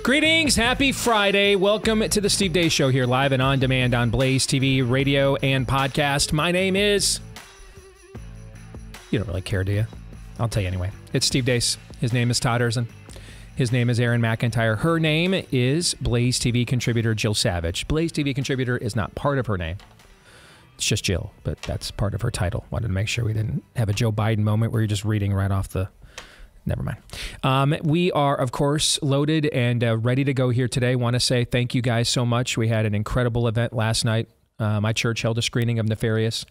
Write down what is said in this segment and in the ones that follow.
Greetings, happy Friday. Welcome to the Steve Deace Show here, live and on demand on Blaze TV, radio, and podcast. My name is... You don't really care, do you? I'll tell you anyway. It's Steve Deace. His name is Todd Erzin. His name is Erin McIntyre. Her name is Blaze TV contributor Jill Savage. Blaze TV contributor is not part of her name. It's just Jill, but that's part of her title. Wanted to make sure we didn't have a Joe Biden moment where you're just reading right off the... Never mind. We are, of course, loaded and ready to go here today. Want to say thank you guys so much. We had an incredible event last night. My church held a screening of Nefarious.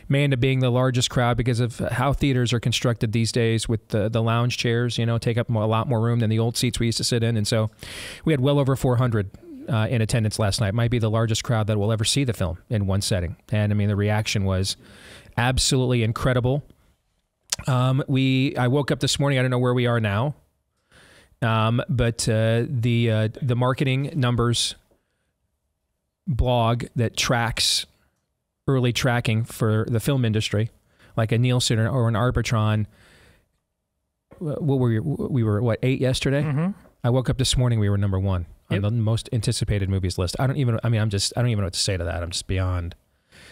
May end up being the largest crowd because of how theaters are constructed these days with the lounge chairs, you know, take up a lot more room than the old seats we used to sit in. And so we had well over 400 in attendance last night. Might be the largest crowd that will ever see the film in one setting. And I mean, the reaction was absolutely incredible. I woke up this morning. I don't know where we are now, but the marketing numbers blog that tracks early tracking for the film industry, like a Nielsen or an Arbitron. What were we were what 8 yesterday? Mm-hmm. I woke up this morning. We were number 1 on the most anticipated movies list. I don't even know what to say to that. I'm just beyond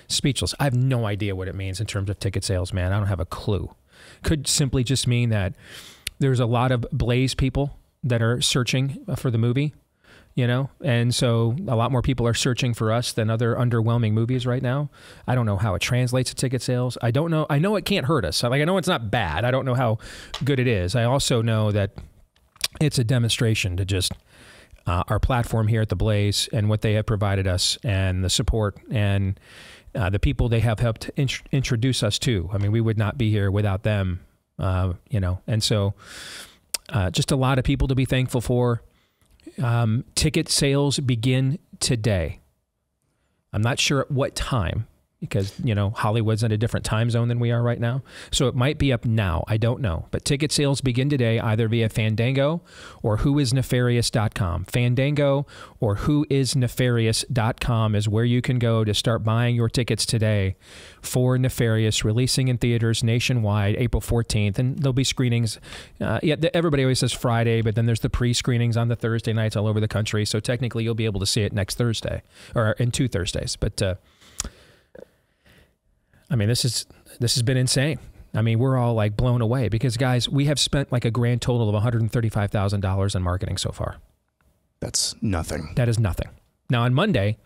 speechless. I have no idea what it means in terms of ticket sales, man. I don't have a clue. Could simply just mean that there's a lot of Blaze people that are searching for the movie, you know, and so a lot more people are searching for us than other underwhelming movies right now. I don't know how it translates to ticket sales. I don't know. I know it can't hurt us. Like, I know it's not bad. I don't know how good it is. I also know that it's a demonstration to just our platform here at the Blaze and what they have provided us and the support and the people they have helped introduce us to. I mean, we would not be here without them, you know. And so just a lot of people to be thankful for. Ticket sales begin today. I'm not sure at what time because, you know, Hollywood's in a different time zone than we are right now. So it might be up now. I don't know. But ticket sales begin today either via Fandango or whoisnefarious.com. Fandango or whoisnefarious.com is where you can go to start buying your tickets today for Nefarious, releasing in theaters nationwide April 14th. And there'll be screenings. Everybody always says Friday, but then there's the pre-screenings on the Thursday nights all over the country. So technically you'll be able to see it next Thursday or in 2 Thursdays. But I mean, this has been insane. I mean, we're all like blown away because, guys, we have spent like a grand total of $135,000 in marketing so far. That's nothing. That is nothing. Now, on Monday,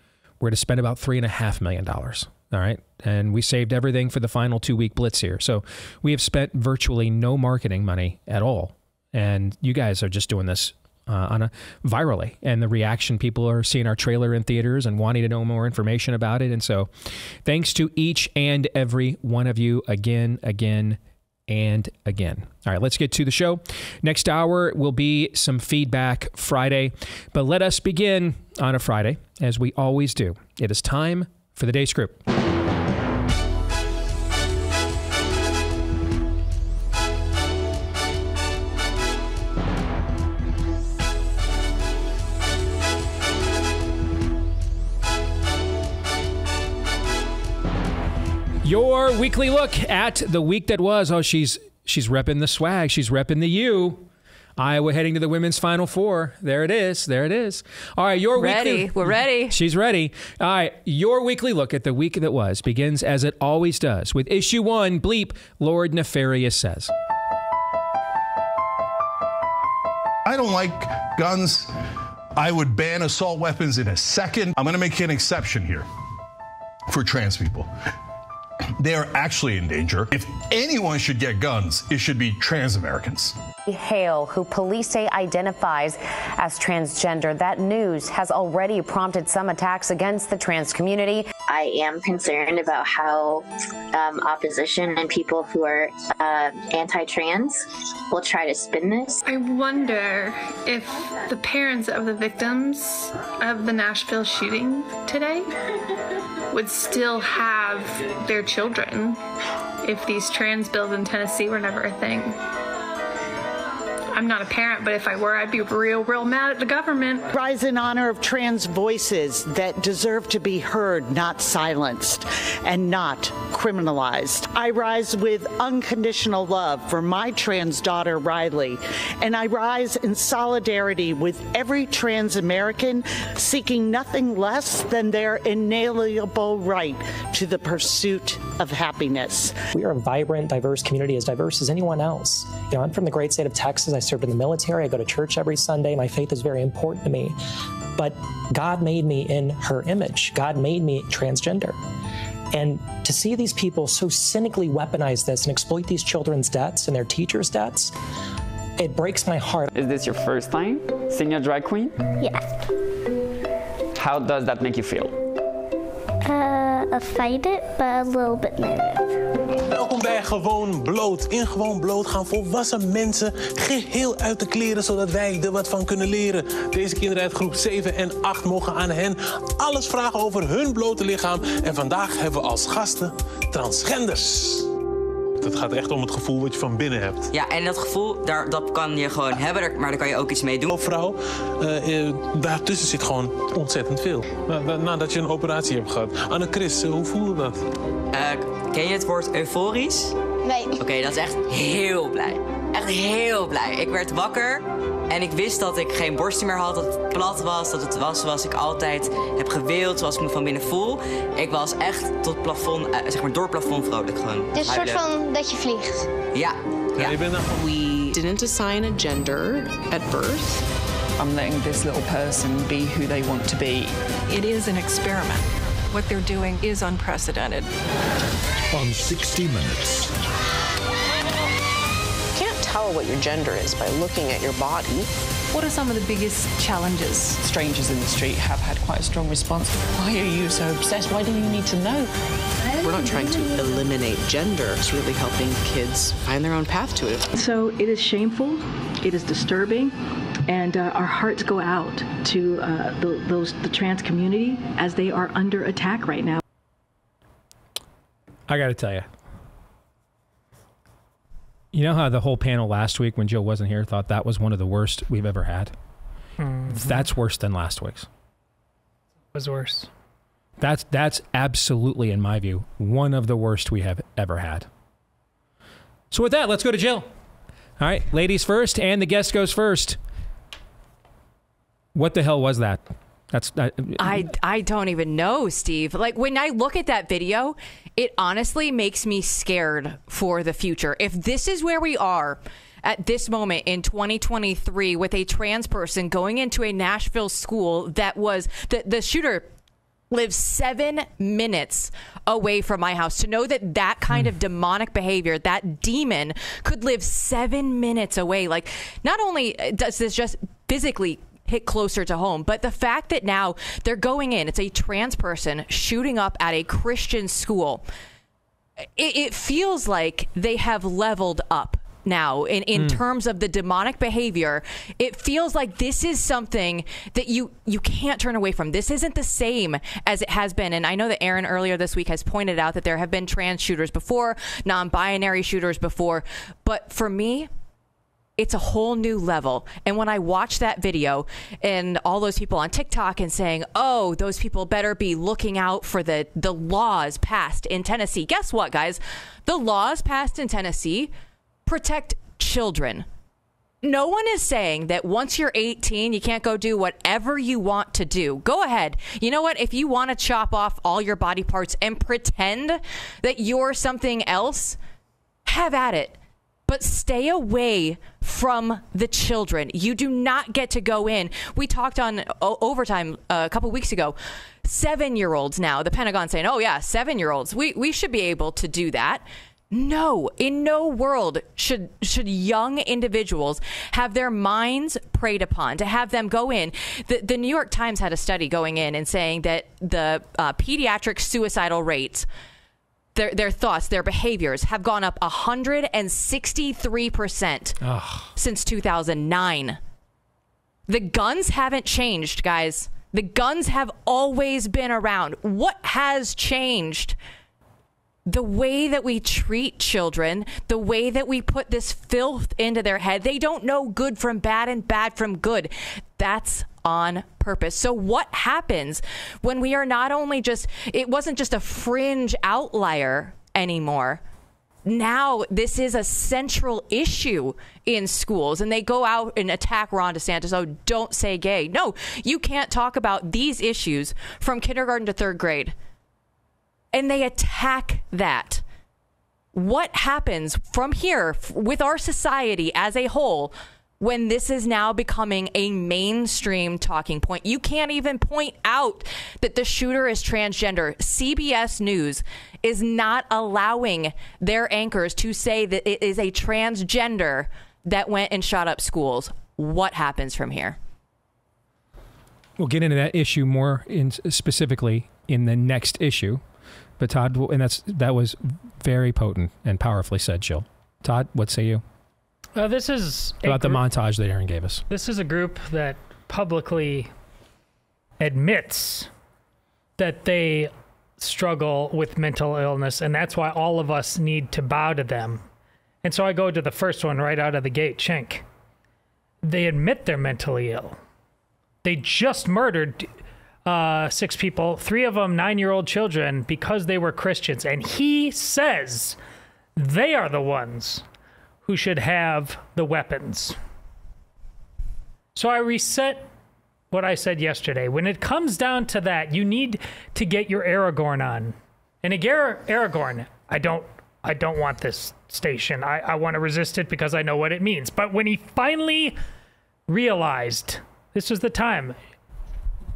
we're to spend about $3.5 million. All right. And we saved everything for the final 2-week blitz here. So we have spent virtually no marketing money at all. And you guys are just doing this virally, and the reaction, people are seeing our trailer in theaters and wanting to know more information about it. And so thanks to each and every one of you again, and again. All right, let's get to the show. Next hour will be some Feedback Friday, but let us begin on a Friday, as we always do. It is time for the Day Script. Your weekly look at the week that was. Oh, she's repping the swag. She's repping the U. Iowa heading to the women's Final Four. There it is. There it is. All right, your weekly... We're ready. She's ready. All right, your weekly look at the week that was begins as it always does with issue 1, bleep, Lord Nefarious says. I don't like guns. I would ban assault weapons in a second. I'm going to make an exception here for trans people. They are actually in danger. If anyone should get guns, it should be trans Americans. Hale, who police say identifies as transgender. That news has already prompted some attacks against the trans community. I am concerned about how opposition and people who are anti-trans will try to spin this. I wonder if the parents of the victims of the Nashville shooting today would still have their children if these trans bills in Tennessee were never a thing. I'm not a parent, but if I were, I'd be real mad at the government. Rise in honor of trans voices that deserve to be heard, not silenced, and not criminalized. I rise with unconditional love for my trans daughter, Riley, and I rise in solidarity with every trans American seeking nothing less than their inalienable right to the pursuit of happiness. We are a vibrant, diverse community, as diverse as anyone else. You know, I'm from the great state of Texas. I served in the military. I go to church every Sunday. My faith is very important to me. But God made me in her image. God made me transgender. And to see these people so cynically weaponize this and exploit these children's debts and their teachers' debts, it breaks my heart. Is this your first time seeing a drag queen? Yes. How does that make you feel? Offended, but a little bit nervous. Welkom bij Gewoon Bloot. In Gewoon Bloot gaan volwassen mensen geheel uit de kleren, zodat wij er wat van kunnen leren. Deze kinderen uit groep 7 en 8 mogen aan hen alles vragen over hun blote lichaam. En vandaag hebben we als gasten transgenders. Het gaat echt om het gevoel wat je van binnen hebt. Ja, en dat gevoel, dat kan je gewoon hebben, maar daar kan je ook iets mee doen. Of vrouw, daartussen zit gewoon ontzettend veel. Nadat je een operatie hebt gehad. Anne-Chris, hoe voelde dat? Ken je het woord euforisch? Nee. Oké, dat is echt heel blij. Echt heel blij. Ik werd wakker en ik wist dat ik geen borsten meer had, dat het plat was, dat het was zoals ik altijd heb gewild, zoals ik me van binnen voel. Ik was echt tot plafond, zeg maar door het plafond vrolijk gewoon. Het is een soort van dat je vliegt. Ja. Ja. Je bent We didn't assign a gender at birth. I'm letting this little person be who they want to be. It is an experiment. What they're doing is unprecedented. On 60 Minutes. You can't tell what your gender is by looking at your body. What are some of the biggest challenges? Strangers in the street have had quite a strong response. Why are you so obsessed? Why do you need to know? We're not trying to eliminate gender. It's really helping kids find their own path to it. So it is shameful, it is disturbing, and our hearts go out to the trans community as they are under attack right now. I got to tell you. You know how the whole panel last week when Jill wasn't here thought that was one of the worst we've ever had? Mm-hmm. That's worse than last week's. It was worse. That's absolutely, in my view, one of the worst we have ever had. So with that, let's go to Jill. All right, ladies first, and the guest goes first. What the hell was that? I don't even know, Steve. Like, when I look at that video, it honestly makes me scared for the future. If this is where we are at this moment in 2023 with a trans person going into a Nashville school that was the shooter lives 7 minutes away from my house, to know that that kind of demonic behavior, that demon could live 7 minutes away. Like, not only does this just physically hit closer to home, but the fact that now they're going in, it's a trans person shooting up at a Christian school. It feels like they have leveled up now in terms of the demonic behavior. It feels like this is something that you can't turn away from. This isn't the same as it has been. And I know that Aaron earlier this week has pointed out that there have been trans shooters before, non-binary shooters before. But for me, it's a whole new level. And when I watch that video and all those people on TikTok and saying, oh, those people better be looking out for the laws passed in Tennessee. Guess what, guys? The laws passed in Tennessee protect children. No one is saying that once you're 18, you can't go do whatever you want to do. Go ahead. You know what? If you want to chop off all your body parts and pretend that you're something else, have at it. But stay away from the children. You do not get to go in. We talked on Overtime a couple weeks ago. 7-year-olds now. The Pentagon saying, oh, yeah, 7-year-olds. We should be able to do that. No, in no world should young individuals have their minds preyed upon, to have them go in. The New York Times had a study going in and saying that the pediatric suicidal rates, their thoughts, their behaviors have gone up 163% since 2009. The guns haven't changed, guys. The guns have always been around. What has changed? The way that we treat children, the way that we put this filth into their head, they don't know good from bad and bad from good. That's on purpose. So what happens when we are not only just, it wasn't just a fringe outlier anymore. Now this is a central issue in schools, and they go out and attack Ron DeSantis. Oh, don't say gay. No, you can't talk about these issues from kindergarten to third grade. And they attack that. What happens from here with our society as a whole when this is now becoming a mainstream talking point? You can't even point out that the shooter is transgender. CBS News is not allowing their anchors to say that it is a transgender that went and shot up schools. What happens from here? We'll get into that issue more specifically in the next issue. But Todd, and that was very potent and powerfully said, Jill. Todd, what say you? This is about the montage that Aaron gave us. This is a group that publicly admits that they struggle with mental illness, and that's why all of us need to bow to them. And so I go to the first one right out of the gate, Cenk. They admit they're mentally ill. They just murdered 6 people, 3 of them 9-year-old children, because they were Christians. And he says they are the ones who should have the weapons. So I reset what I said yesterday. When it comes down to that, you need to get your Aragorn on. And Aragorn, I don't want this station. I want to resist it because I know what it means. But when he finally realized this was the time,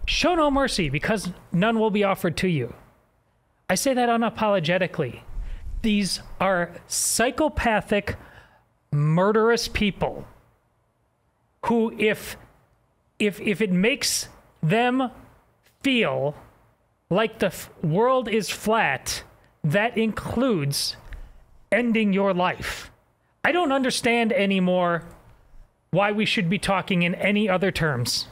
show no mercy because none will be offered to you. I say that unapologetically. These are psychopathic, murderous people who, if it makes them feel like the world is flat, that includes ending your life. I don't understand anymore why we should be talking in any other terms.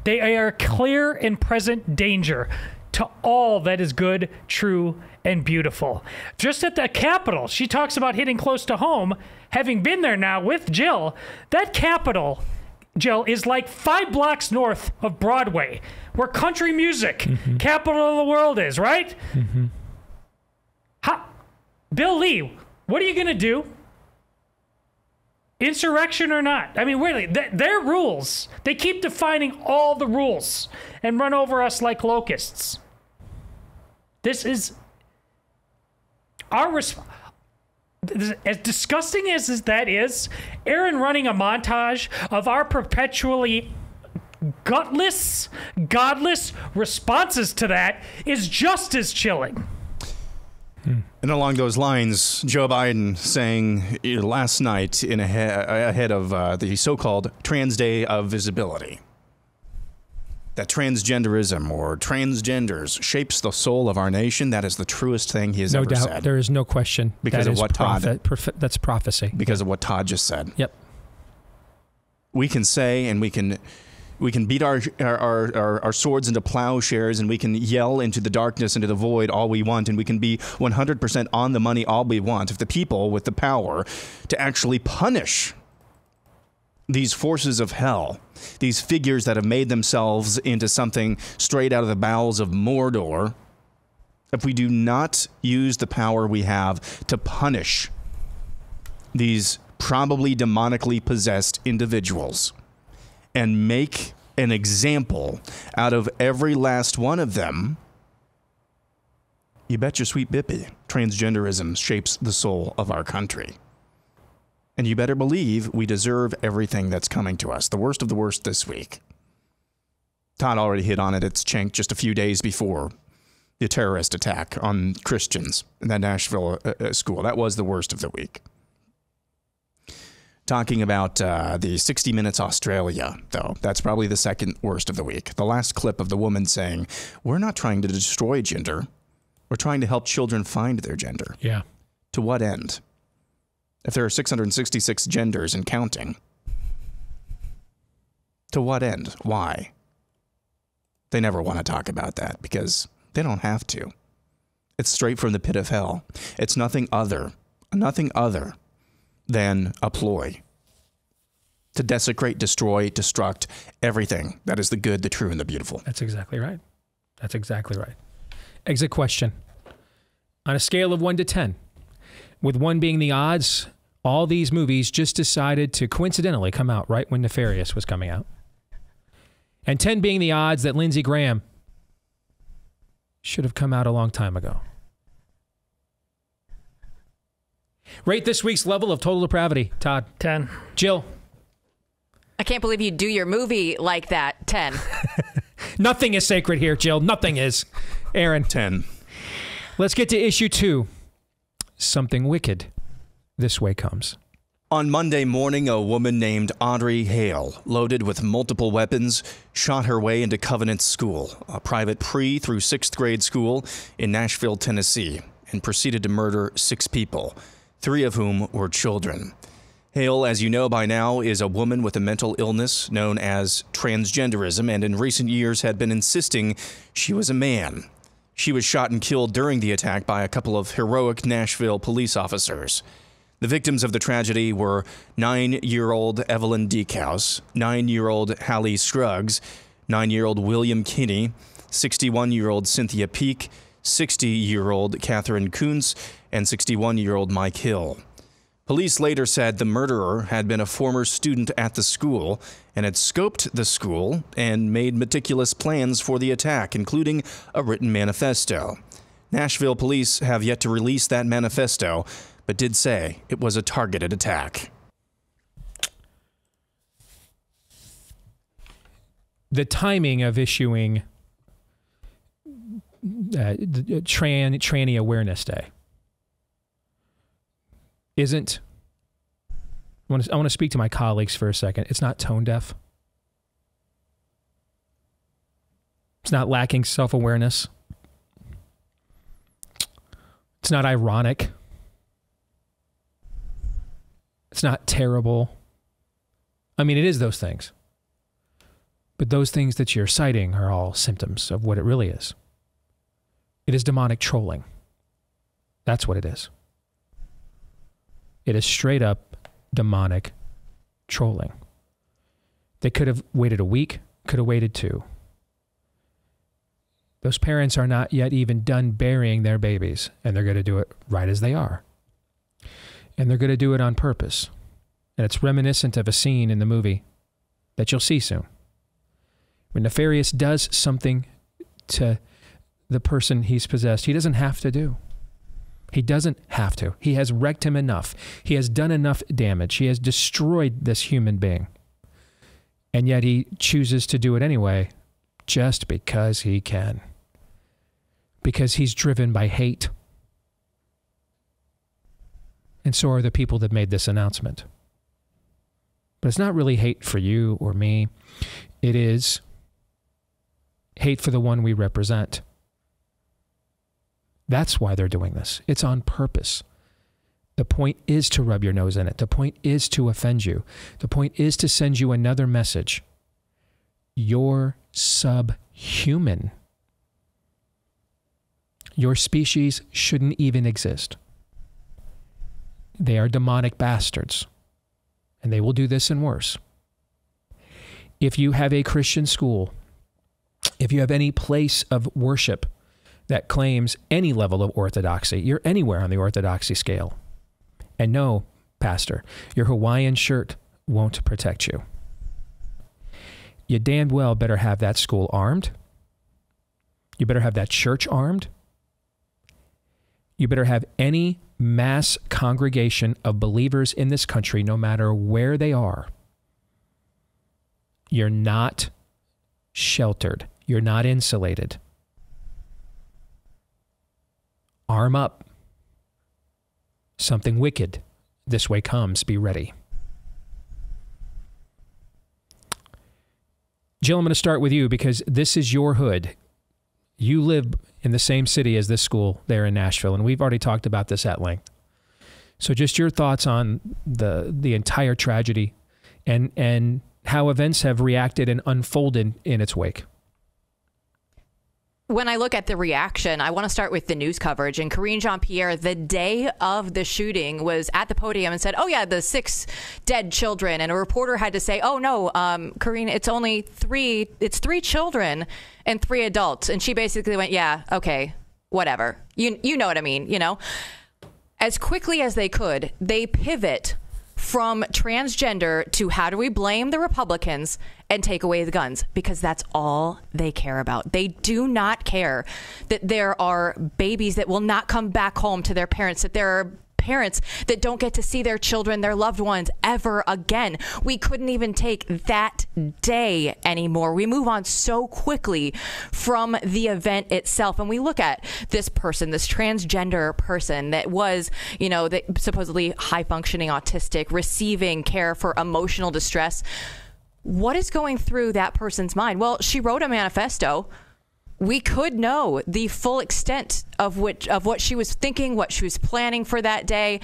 They are clear and present danger to all that is good, true, and beautiful. Just at the Capitol, she talks about hitting close to home. Having been there now with Jill, that Capitol, Jill, is like 5 blocks north of Broadway, where country music, capital of the world is, right? Bill Lee, what are you going to do? Insurrection or not? I mean, really, their rules, they keep defining all the rules and run over us like locusts. This is our response. As disgusting as that is, Aaron running a montage of our perpetually gutless, godless responses to that is just as chilling. And along those lines, Joe Biden saying last night ahead of the so-called Trans Day of Visibility that transgenderism or transgenders shapes the soul of our nation. That is the truest thing he has ever said. No doubt. There is no question. Because of what Todd... that's prophecy. Because of what Todd just said. Yep. We can say and we can beat our swords into plowshares, and we can yell into the darkness, into the void all we want, and we can be 100% on the money all we want. If the people with the power to actually punish these forces of hell, these figures that have made themselves into something straight out of the bowels of Mordor, if we do not use the power we have to punish these probably demonically possessed individuals and make an example out of every last one of them, you bet your sweet bippy, transgenderism shapes the soul of our country. And you better believe we deserve everything that's coming to us. The worst of the worst this week. Todd already hit on it. It's Cenk just a few days before the terrorist attack on Christians in that Nashville school. That was the worst of the week. Talking about the 60 Minutes Australia, though, that's probably the second worst of the week. The last clip of the woman saying, we're not trying to destroy gender. We're trying to help children find their gender. Yeah. To what end? If there are 666 genders and counting, to what end? Why? They never want to talk about that because they don't have to. It's straight from the pit of hell. It's nothing other than a ploy to desecrate, destroy, destruct everything that is the good, the true, and the beautiful. That's exactly right. That's exactly right. Exit question. On a scale of 1 to 10, with 1 being the odds, all these movies just decided to coincidentally come out right when Nefarious was coming out. And 10 being the odds that Lindsey Graham should have come out a long time ago. Rate this week's level of total depravity, Todd. 10. Jill. I can't believe you do your movie like that. 10. Nothing is sacred here, Jill. Nothing is. Aaron. 10. Let's get to issue 2. Something wicked. This way comes. On Monday morning, a woman named Audrey Hale, loaded with multiple weapons, shot her way into Covenant School, a private pre- through 6th grade school in Nashville, Tennessee, and proceeded to murder 6 people, 3 of whom were children. Hale, as you know by now, is a woman with a mental illness known as transgenderism, and in recent years had been insisting she was a man. She was shot and killed during the attack by a couple of heroic Nashville police officers. The victims of the tragedy were 9-year-old Evelyn Deekhouse, 9-year-old Hallie Scruggs, 9-year-old William Kinney, 61-year-old Cynthia Peak, 60-year-old Catherine Kuntz, and 61-year-old Mike Hill. Police later said the murderer had been a former student at the school and had scoped the school and made meticulous plans for the attack, including a written manifesto. Nashville police have yet to release that manifesto, but did say it was a targeted attack. The timing of issuing Tranny Awareness Day isn't, I want to speak to my colleagues for a second. It's not tone deaf. It's not lacking self-awareness. It's not ironic. It's not terrible. I mean, it is those things. But those things that you're citing are all symptoms of what it really is. It is demonic trolling. That's what it is. It is straight up demonic trolling. They could have waited a week, could have waited 2. Those parents are not yet even done burying their babies, and they're going to do it right as they are. And they're going to do it on purpose. And it's reminiscent of a scene in the movie that you'll see soon. When Nefarious does something to the person he's possessed, he doesn't have to do. He doesn't have to. He has wrecked him enough. He has done enough damage. He has destroyed this human being. And yet he chooses to do it anyway, just because he can. Because he's driven by hate. And so are the people that made this announcement. But it's not really hate for you or me. It is hate for the one we represent. That's why they're doing this. It's on purpose. The point is to rub your nose in it. The point is to offend you. The point is to send you another message. You're subhuman. Your species shouldn't even exist. They are demonic bastards. And they will do this and worse. If you have a Christian school, if you have any place of worship that claims any level of orthodoxy, you're anywhere on the orthodoxy scale. And no, Pastor, your Hawaiian shirt won't protect you. You damn well better have that school armed. You better have that church armed. You better have any mass congregation of believers in this country, no matter where they are. You're not sheltered. You're not insulated. Arm up. Something wicked this way comes. Be ready. Jill, I'm going to start with you because this is your hood. You live in the same city as this school there in Nashville, and we've already talked about this at length. So just your thoughts on the entire tragedy and how events have reacted and unfolded in its wake. when I look at the reaction, I want to start with the news coverage. And Karine Jean-Pierre, the day of the shooting, was at the podium and said, oh, yeah, the 6 dead children. And a reporter had to say, oh, no, Karine, it's only 3. It's 3 children and 3 adults. And she basically went, yeah, OK, whatever. You know what I mean? You know, as quickly as they could, they pivot from transgender to how do we blame the Republicans and take away the guns, because that's all they care about. They do not care that there are babies that will not come back home to their parents, that there are parents that don't get to see their children, their loved ones ever again. We couldn't even take that day anymore. We move on so quickly from the event itself. And we look at this person, this transgender person that was, you know, supposedly high functioning autistic, receiving care for emotional distress. What is going through that person's mind? Well, she wrote a manifesto. We could know the full extent of what she was thinking, what she was planning for that day,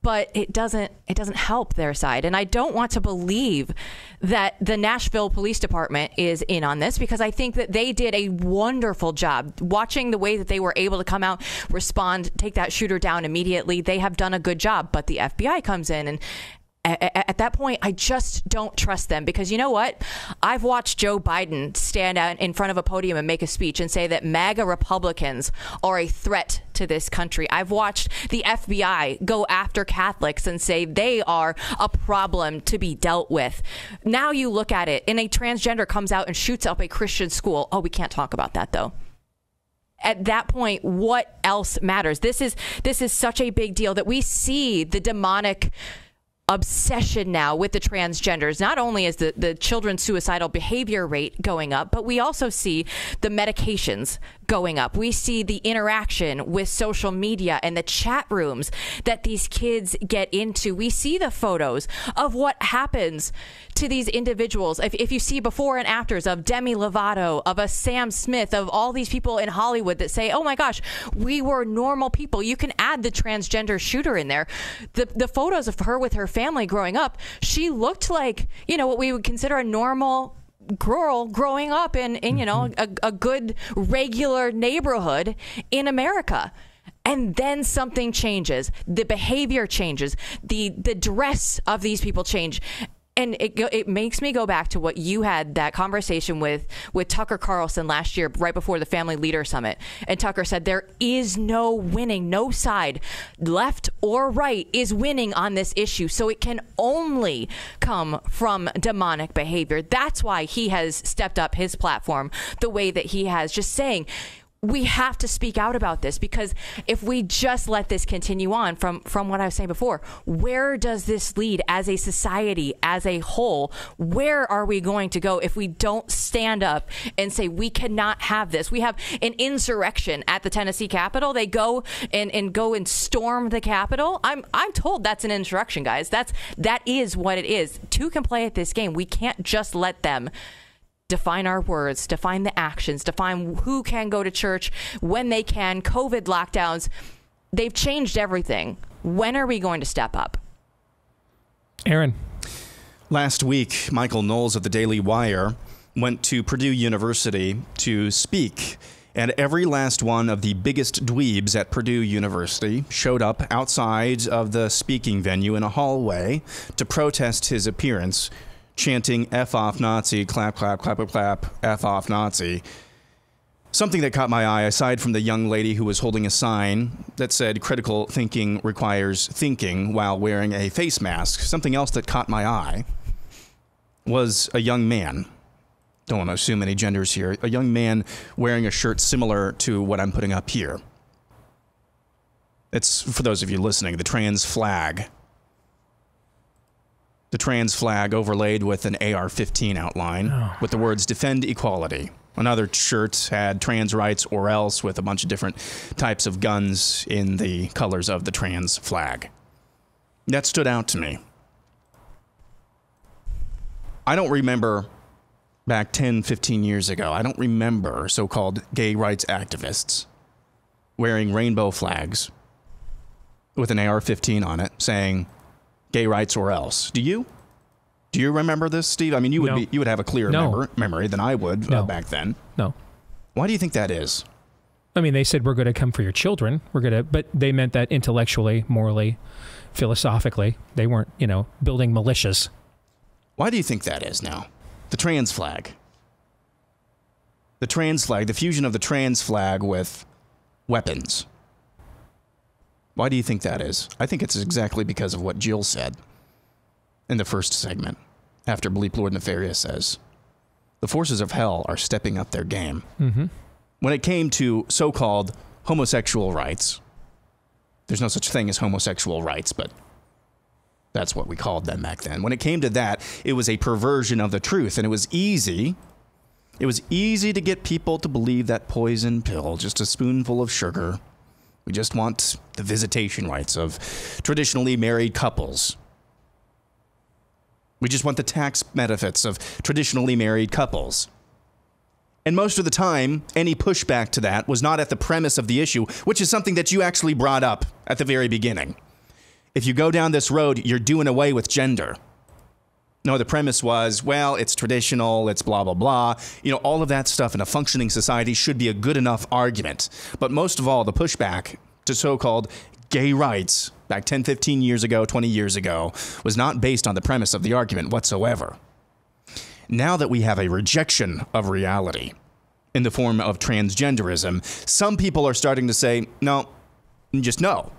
but it doesn't help their side. And I don't want to believe that the Nashville Police Department is in on this, because I think that they did a wonderful job watching the way that they were able to come out, respond, take that shooter down immediately. They have done a good job, but the FBI comes in, and at that point, I just don't trust them, because you know what? I've watched Joe Biden stand out in front of a podium and make a speech and say that MAGA Republicans are a threat to this country. I've watched the FBI go after Catholics and say they are a problem to be dealt with. Now you look at it, and a transgender comes out and shoots up a Christian school. Oh, we can't talk about that, though. At that point, what else matters? This is such a big deal that we see the demonic obsession now with the transgenders. Not only is the children's suicidal behavior rate going up, but we also see the medications going up. We see the interaction with social media and the chat rooms that these kids get into. We see the photos of what happens to these individuals. If you see before and afters of Demi Lovato, of a Sam Smith, of all these people in Hollywood that say, oh my gosh, we were normal people. You can add the transgender shooter in there. The photos of her with her family growing up, she looked like, you know, what we would consider a normal girl growing up in you know, a good regular neighborhood in America. And then something changes. The behavior changes. The dress of these people change. And it makes me go back to what you had that conversation with Tucker Carlson last year, right before the Family Leader Summit. And Tucker said there is no winning, no side, left or right, is winning on this issue. So it can only come from demonic behavior. That's why he has stepped up his platform the way that he has, just saying, we have to speak out about this, because if we just let this continue on from what I was saying before, where does this lead as a society, as a whole? Where are we going to go if we don't stand up and say we cannot have this? We have an insurrection at the Tennessee Capitol. They go and storm the Capitol. I'm told that's an insurrection, guys. That is what it is. Two can play at this game. We can't just let them define our words, define the actions, define who can go to church, when they can, COVID lockdowns. They've changed everything. When are we going to step up? Aaron. Last week, Michael Knowles of the Daily Wire went to Purdue University to speak. And every last one of the biggest dweebs at Purdue University showed up outside of the speaking venue in a hallway to protest his appearance, chanting F off Nazi, clap, clap, clap, clap, clap, F off Nazi. Something that caught my eye, aside from the young lady who was holding a sign that said critical thinking requires thinking while wearing a face mask, something else that caught my eye was a young man. Don't want to assume any genders here. A young man wearing a shirt similar to what I'm putting up here. It's, for those of you listening, the trans flag. The trans flag overlaid with an AR-15 outline with the words "Defend Equality." Another shirt had "Trans rights or else" with a bunch of different types of guns in the colors of the trans flag. That stood out to me. I don't remember back 10, 15 years ago, I don't remember so-called gay rights activists wearing rainbow flags with an AR-15 on it saying "Gay rights or else." Do you? Do you remember this, Steve? I mean, you would have a clearer memory than I would back then. No. Why do you think that is? I mean, they said we're going to come for your children. But they meant that intellectually, morally, philosophically. They weren't, building militias. Why do you think that is now? The trans flag. The trans flag, the fusion of the trans flag with weapons. Why do you think that is? I think it's exactly because of what Jill said in the first segment, after Bleep Lord Nefarious says, the forces of hell are stepping up their game. Mm-hmm. When it came to so-called homosexual rights, there's no such thing as homosexual rights, but that's what we called them back then. When it came to that, it was a perversion of the truth, and it was easy. It was easy to get people to believe that poison pill, just a spoonful of sugar. We just want the visitation rights of traditionally married couples. We just want the tax benefits of traditionally married couples. And most of the time, any pushback to that was not at the premise of the issue, which is something that you actually brought up at the very beginning. If you go down this road, you're doing away with gender. No, the premise was, well, it's traditional, it's blah, blah, blah. All of that stuff in a functioning society should be a good enough argument. But most of all, the pushback to so-called gay rights back 10, 15 years ago, 20 years ago, was not based on the premise of the argument whatsoever. Now that we have a rejection of reality in the form of transgenderism, some people are starting to say, no, just no.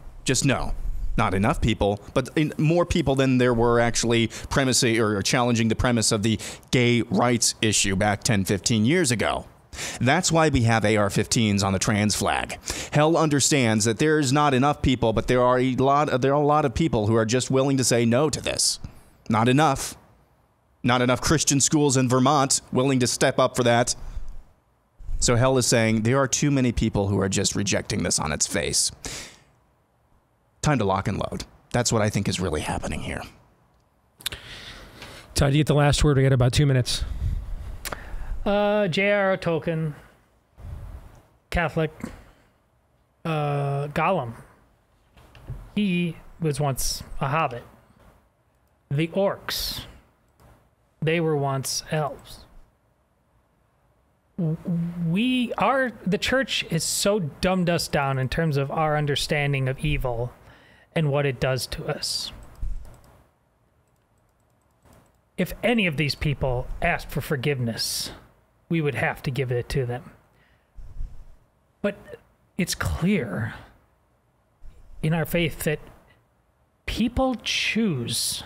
Not enough people, but more people than there were actually premising or challenging the premise of the gay rights issue back 10, 15 years ago. That's why we have AR-15s on the trans flag. Hell understands that there's not enough people, but there are a lot of people who are just willing to say no to this. Not enough. Not enough Christian schools in Vermont willing to step up for that. So Hell is saying there are too many people who are just rejecting this on its face. Time to lock and load. That's what I think is really happening here. Todd, you get the last word. We got about 2 minutes. J.R.R. Tolkien, Catholic, Gollum. He was once a hobbit. The orcs, they were once elves. The church has so dumbed us down in terms of our understanding of evil and what it does to us. If any of these people asked for forgiveness, we would have to give it to them. But it's clear in our faith that people choose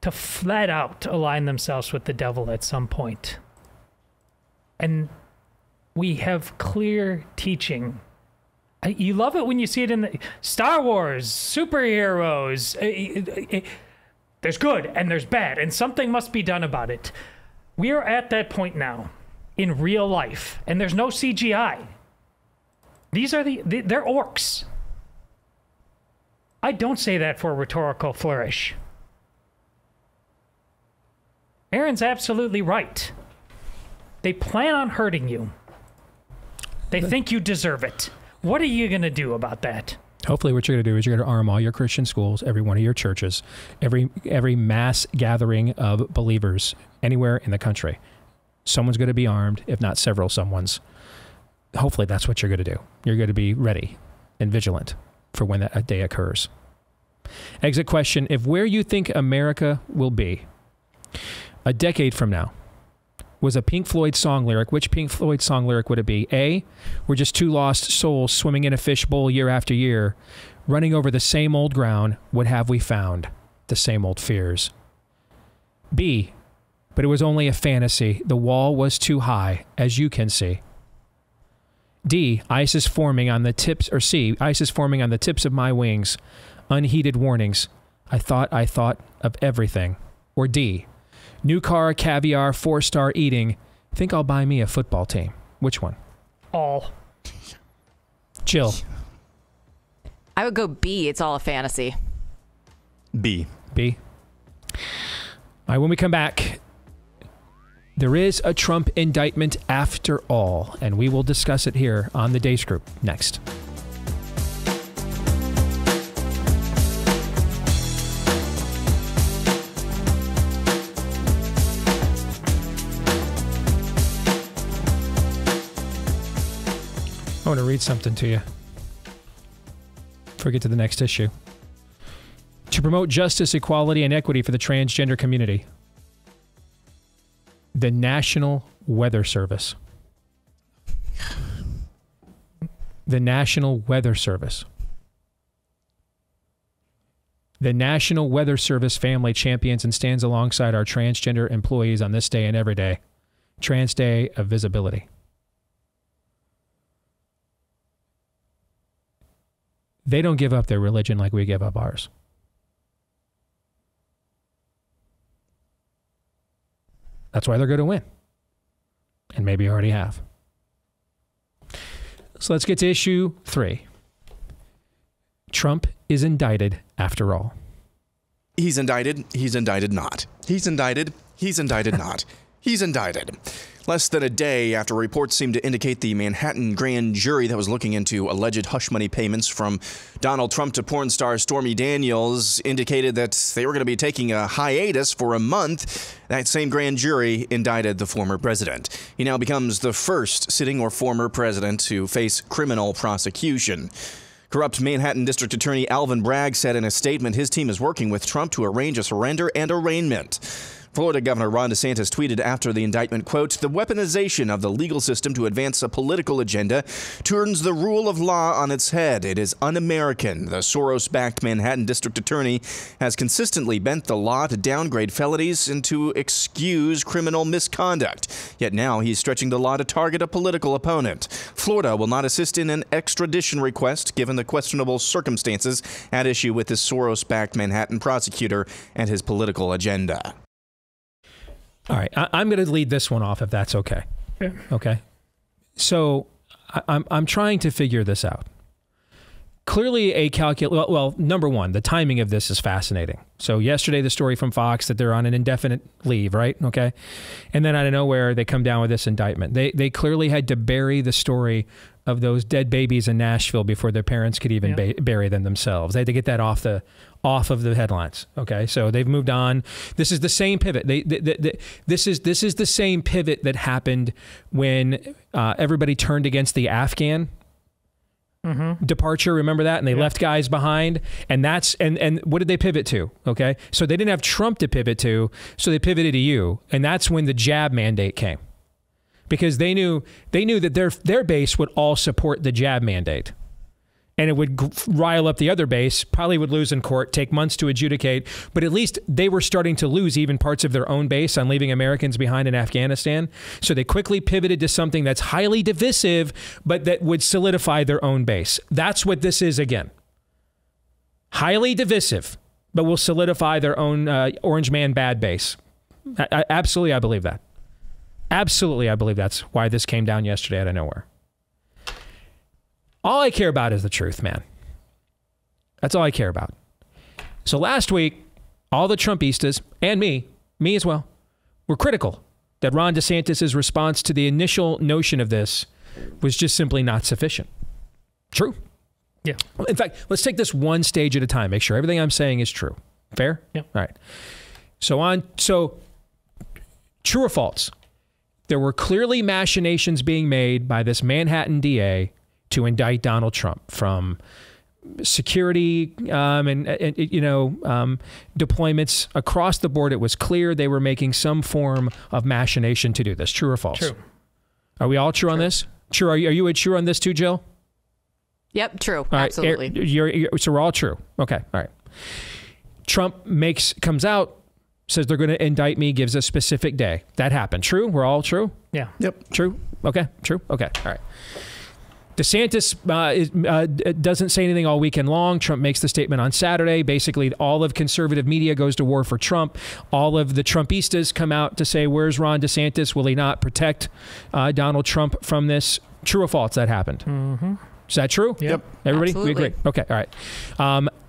to flat out align themselves with the devil at some point. And we have clear teaching. You love it when you see it in the Star Wars, superheroes. There's good and there's bad, and something must be done about it. We are at that point now in real life, and there's no CGI. These are they're orcs. I don't say that for a rhetorical flourish. Aaron's absolutely right. They plan on hurting you. They think you deserve it. What are you going to do about that? Hopefully what you're going to do is you're going to arm all your Christian schools, every one of your churches, every mass gathering of believers anywhere in the country. Someone's going to be armed, if not several someones. Hopefully that's what you're going to do. You're going to be ready and vigilant for when that day occurs. Exit question: if where you think America will be a decade from now was a Pink Floyd song lyric, which Pink Floyd song lyric would it be? A, we're just two lost souls swimming in a fishbowl year after year, running over the same old ground. What have we found? The same old fears. B, but it was only a fantasy. The wall was too high, as you can see. D, ice is forming on the tips, or C, ice is forming on the tips of my wings. Unheeded warnings. I thought of everything. Or D, new car, caviar, 4-star eating. Think I'll buy me a football team. Which one? All. Jill. I would go B. It's all a fantasy. B. B. All right, when we come back, there is a Trump indictment after all, and we will discuss it here on the Deace Group next. want to read something to you. Before we get to the next issue. To promote justice, equality, and equity for the transgender community, the National Weather Service. The National Weather Service. The National Weather Service family champions and stands alongside our transgender employees on this day and every day. Trans Day of Visibility. They don't give up their religion like we give up ours. That's why they're going to win. And maybe already have. So let's get to issue 3. Trump is indicted after all. He's indicted. He's indicted not. He's indicted. He's indicted not. He's indicted. Less than a day after reports seemed to indicate the Manhattan grand jury that was looking into alleged hush money payments from Donald Trump to porn star Stormy Daniels indicated that they were going to be taking a hiatus for a month, that same grand jury indicted the former president. He now becomes the first sitting or former president to face criminal prosecution. Corrupt Manhattan District Attorney Alvin Bragg said in a statement his team is working with Trump to arrange a surrender and arraignment. Florida Governor Ron DeSantis tweeted after the indictment, quote, "The weaponization of the legal system to advance a political agenda turns the rule of law on its head. It is un-American. The Soros-backed Manhattan District Attorney has consistently bent the law to downgrade felonies and to excuse criminal misconduct. Yet now he's stretching the law to target a political opponent. Florida will not assist in an extradition request given the questionable circumstances at issue with this Soros-backed Manhattan prosecutor and his political agenda." All right, I'm going to lead this one off if that's okay. Yeah. Okay. So I'm trying to figure this out. Clearly well, number one, the timing of this is fascinating. So yesterday, the story from Fox that they're on an indefinite leave, right? Okay. And then out of nowhere, they come down with this indictment. They clearly had to bury the story of those dead babies in Nashville before their parents could even bury them themselves. They had to get that off of the headlines. Okay, so they've moved on. This is the same pivot. This is the same pivot that happened when everybody turned against the Afghan departure. Remember that? And they left guys behind. And that's and what did they pivot to? Okay, so they didn't have Trump to pivot to, so they pivoted to you. And that's when the jab mandate came. Because they knew that their base would all support the jab mandate. And it would rile up the other base, probably would lose in court, take months to adjudicate. But at least they were starting to lose even parts of their own base on leaving Americans behind in Afghanistan. So they quickly pivoted to something that's highly divisive, but that would solidify their own base. That's what this is again. Highly divisive, but will solidify their own Orange Man bad base. Absolutely, I believe that. Absolutely, I believe that's why this came down yesterday out of nowhere. All I care about is the truth, man. That's all I care about. So last week, all the Trumpistas, and me as well, were critical that Ron DeSantis' response to the initial notion of this was just simply not sufficient. True. Yeah. In fact, let's take this one stage at a time. Make sure everything I'm saying is true. Fair? Yeah. All right. So true or false? There were clearly machinations being made by this Manhattan DA to indict Donald Trump, from security deployments across the board. It was clear they were making some form of machination to do this. True or false? True. Are we all true on this? True. Are you true on this too, Jill? Yep, true. All right. Absolutely. So we're all true. Okay. All right. Trump comes out, says they're going to indict me, gives a specific day. That happened. True? We're all true? Yeah. Yep. True? Okay. True? Okay. All right. DeSantis doesn't say anything all weekend long. Trump makes the statement on Saturday. Basically, all of conservative media goes to war for Trump. All of the Trumpistas come out to say, where's Ron DeSantis? Will he not protect Donald Trump from this? True or false that happened? Mm-hmm. Is that true? Yep. Everybody? Absolutely. We agree? Okay. All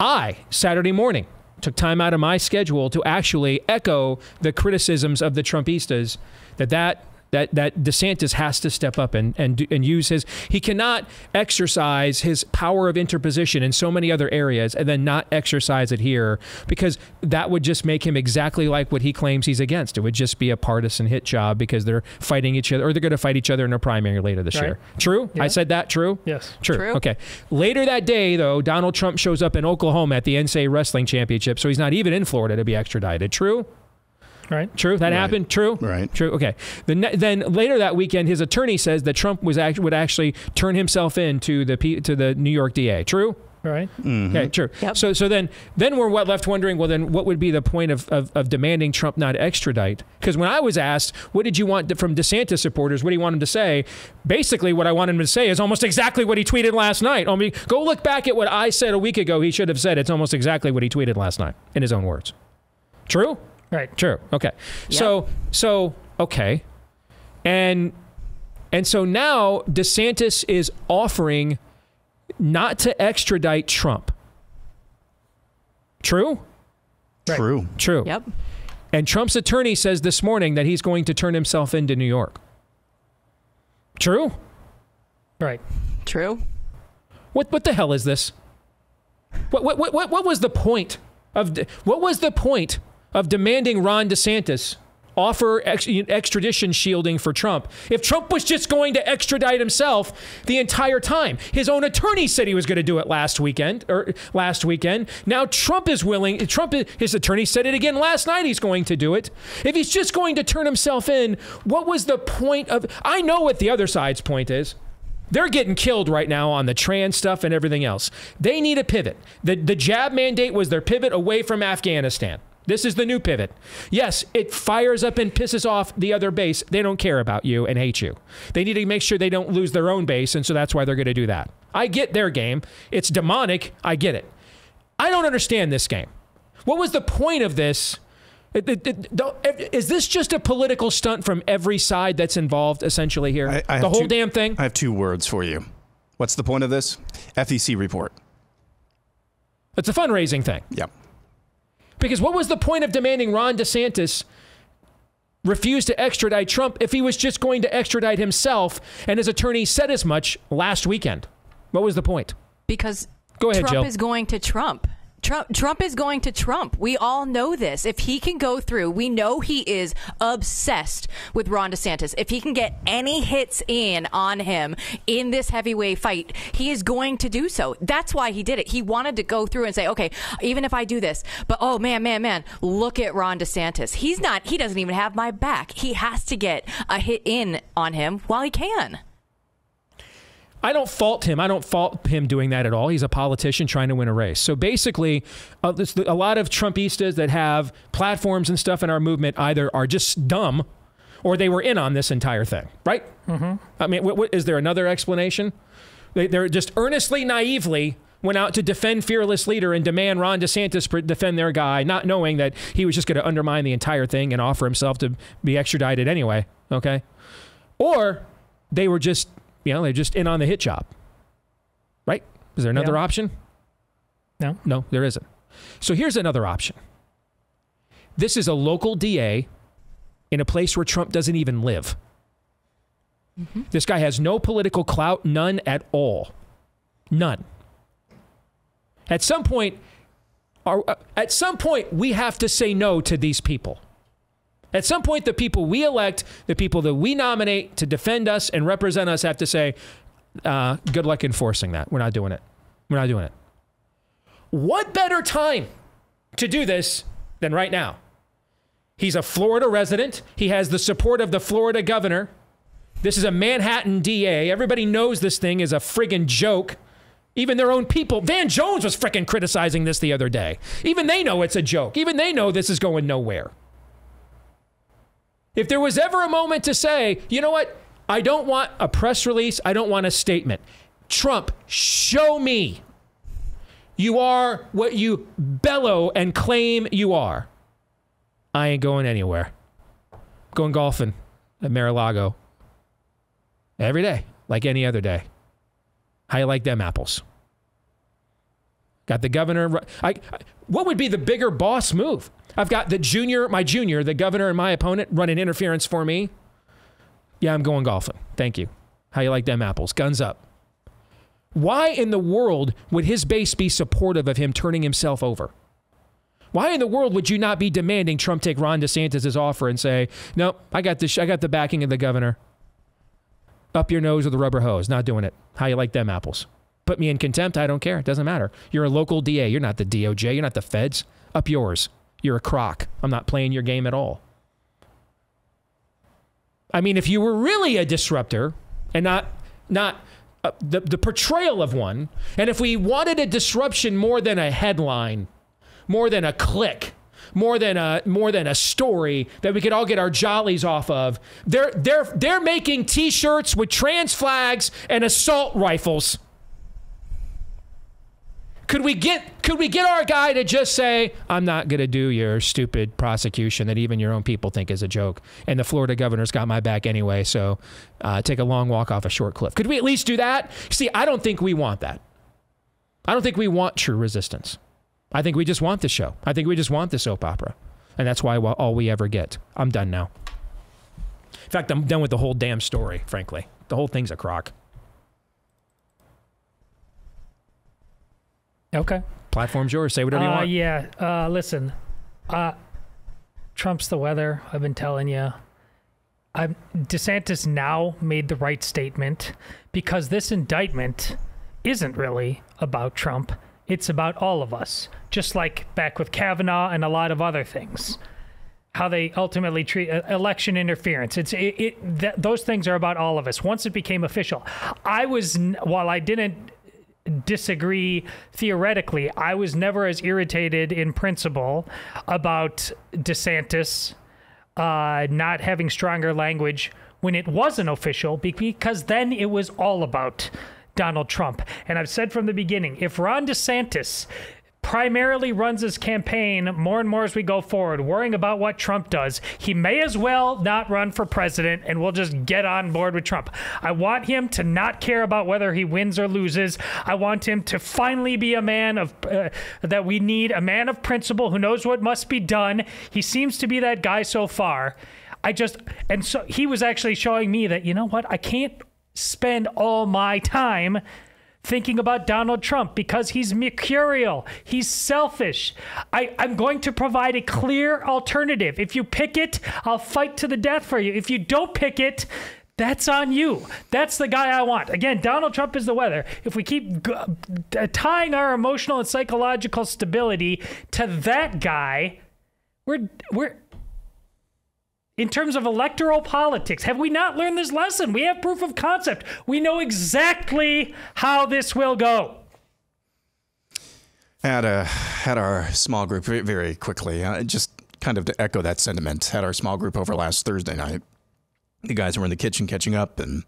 right. Saturday morning, took time out of my schedule to actually echo the criticisms of the Trumpistas that that DeSantis has to step up and use his. He cannot exercise his power of interposition in so many other areas and then not exercise it here, because that would just make him exactly like what he claims he's against. It would just be a partisan hit job because they're fighting each other, or they're going to fight each other in a primary later this year. True? Yeah. I said that. True? Yes. True. Okay. Later that day, though, Donald Trump shows up in Oklahoma at the NCAA Wrestling Championship, so he's not even in Florida to be extradited. True? Right. True. That happened. True. Right. True. Okay. Then later that weekend, his attorney says that Trump would actually turn himself in to the New York DA. True. Right. Mm-hmm. Okay. True. Yep. So then we're left wondering. Well, then what would be the point of demanding Trump not extradite? Because when I was asked, what did you want from DeSantis supporters? What do you want him to say? Basically, what I want him to say is almost exactly what he tweeted last night. I mean, go look back at what I said a week ago. He should have said it's almost exactly what he tweeted last night in his own words. True. Right. True. Okay. Yep. So okay. And so now DeSantis is offering not to extradite Trump. True? Right. True. True. Yep. And Trump's attorney says this morning that he's going to turn himself into New York. True? Right. True. What the hell is this? What was the point of demanding Ron DeSantis offer extradition shielding for Trump if Trump was just going to extradite himself the entire time? His own attorney said he was going to do it last weekend. Now Trump is willing. His attorney said it again last night. He's going to do it. If he's just going to turn himself in, what was the point of? I know what the other side's point is. They're getting killed right now on the trans stuff and everything else. They need a pivot. The jab mandate was their pivot away from Afghanistan. This is the new pivot. Yes, it fires up and pisses off the other base. They don't care about you and hate you. They need to make sure they don't lose their own base, and so that's why they're going to do that. I get their game. It's demonic. I get it. I don't understand this game. What was the point of this? Is this just a political stunt from every side that's involved, essentially, here? The whole damn thing? I have two words for you. What's the point of this? FEC report. It's a fundraising thing. Yep. Because what was the point of demanding Ron DeSantis refuse to extradite Trump if he was just going to extradite himself, and his attorney said as much last weekend? What was the point? Because Go ahead, Trump Jill. is going to Trump. Trump is going to Trump. We all know this. If he can go through, we know he is obsessed with Ron DeSantis. If he can get any hits in on him in this heavyweight fight, he is going to do so. That's why he did it. He wanted to go through and say, okay, even if I do this, but oh man, look at Ron DeSantis. He doesn't even have my back. He has to get a hit in on him while he can. I don't fault him. I don't fault him doing that at all. He's a politician trying to win a race. So basically, a lot of Trumpistas that have platforms and stuff in our movement either are just dumb or they were in on this entire thing, right? Mm-hmm. I mean, is there another explanation? They're just earnestly, naively went out to defend fearless leader and demand Ron DeSantis defend their guy, not knowing that he was just going to undermine the entire thing and offer himself to be extradited anyway, okay? Or they were just... they're just in on the hit job, right? Is there another option? No, there isn't. So here's another option. This is a local DA in a place where Trump doesn't even live. Mm-hmm. This guy has no political clout, none at all. None. At some point, we have to say no to these people. At some point, the people we elect, the people that we nominate to defend us and represent us have to say, good luck enforcing that. We're not doing it. We're not doing it. What better time to do this than right now? He's a Florida resident. He has the support of the Florida governor. This is a Manhattan DA. Everybody knows this thing is a friggin' joke. Even their own people. Van Jones was frickin' criticizing this the other day. Even they know it's a joke. Even they know this is going nowhere. If there was ever a moment to say, you know what? I don't want a press release. I don't want a statement. Trump, show me you are what you bellow and claim you are. I ain't going anywhere. Going golfing at Mar-a-Lago every day, like any other day. How you like them apples? Got the governor. What would be the bigger boss move? I've got the governor and my opponent running interference for me. Yeah, I'm going golfing. Thank you. How you like them apples? Guns up. Why in the world would his base be supportive of him turning himself over? Why in the world would you not be demanding Trump take Ron DeSantis' offer and say, no, I got this. I got the backing of the governor. Up your nose with a rubber hose. Not doing it. How you like them apples? Put me in contempt. I don't care. It doesn't matter. You're a local DA. You're not the DOJ. You're not the feds. Up yours. You're a crock. I'm not playing your game at all. I mean, if you were really a disruptor and not the portrayal of one, and if we wanted a disruption more than a headline, more than a click, more than a story that we could all get our jollies off of, they're making T-shirts with trans flags and assault rifles. Could we get our guy to just say, I'm not going to do your stupid prosecution that even your own people think is a joke, and the Florida governor's got my back anyway, so take a long walk off a short cliff. Could we at least do that? See, I don't think we want that. I don't think we want true resistance. I think we just want the show. I think we just want the soap opera. And that's why all we ever get. I'm done now. In fact, I'm done with the whole damn story, frankly. The whole thing's a crock. Okay. Platform's yours. Say whatever you want. Yeah. Listen, Trump's the weather. I've been telling you. DeSantis now made the right statement because this indictment isn't really about Trump. It's about all of us, just like back with Kavanaugh and a lot of other things. How they ultimately treat election interference. Those things are about all of us. Once it became official, while I didn't disagree theoretically, I was never as irritated in principle about DeSantis not having stronger language when it wasn't official, because then it was all about Donald Trump. And I've said from the beginning, if Ron DeSantis primarily runs his campaign more and more as we go forward, worrying about what Trump does, he may as well not run for president, and we'll just get on board with Trump. I want him to not care about whether he wins or loses. I want him to finally be a man of that we need, a man of principle who knows what must be done. He seems to be that guy so far. And so he was actually showing me that, you know what, I can't spend all my time thinking about Donald Trump because he's mercurial. He's selfish. I'm going to provide a clear alternative. If you pick it, I'll fight to the death for you. If you don't pick it, that's on you. That's the guy I want. Again, Donald Trump is the weather. If we keep tying our emotional and psychological stability to that guy, we're in terms of electoral politics, have we not learned this lesson? We have proof of concept. We know exactly how this will go. Had our small group very quickly, just kind of to echo that sentiment, had our small group over last Thursday night. The guys were in the kitchen catching up and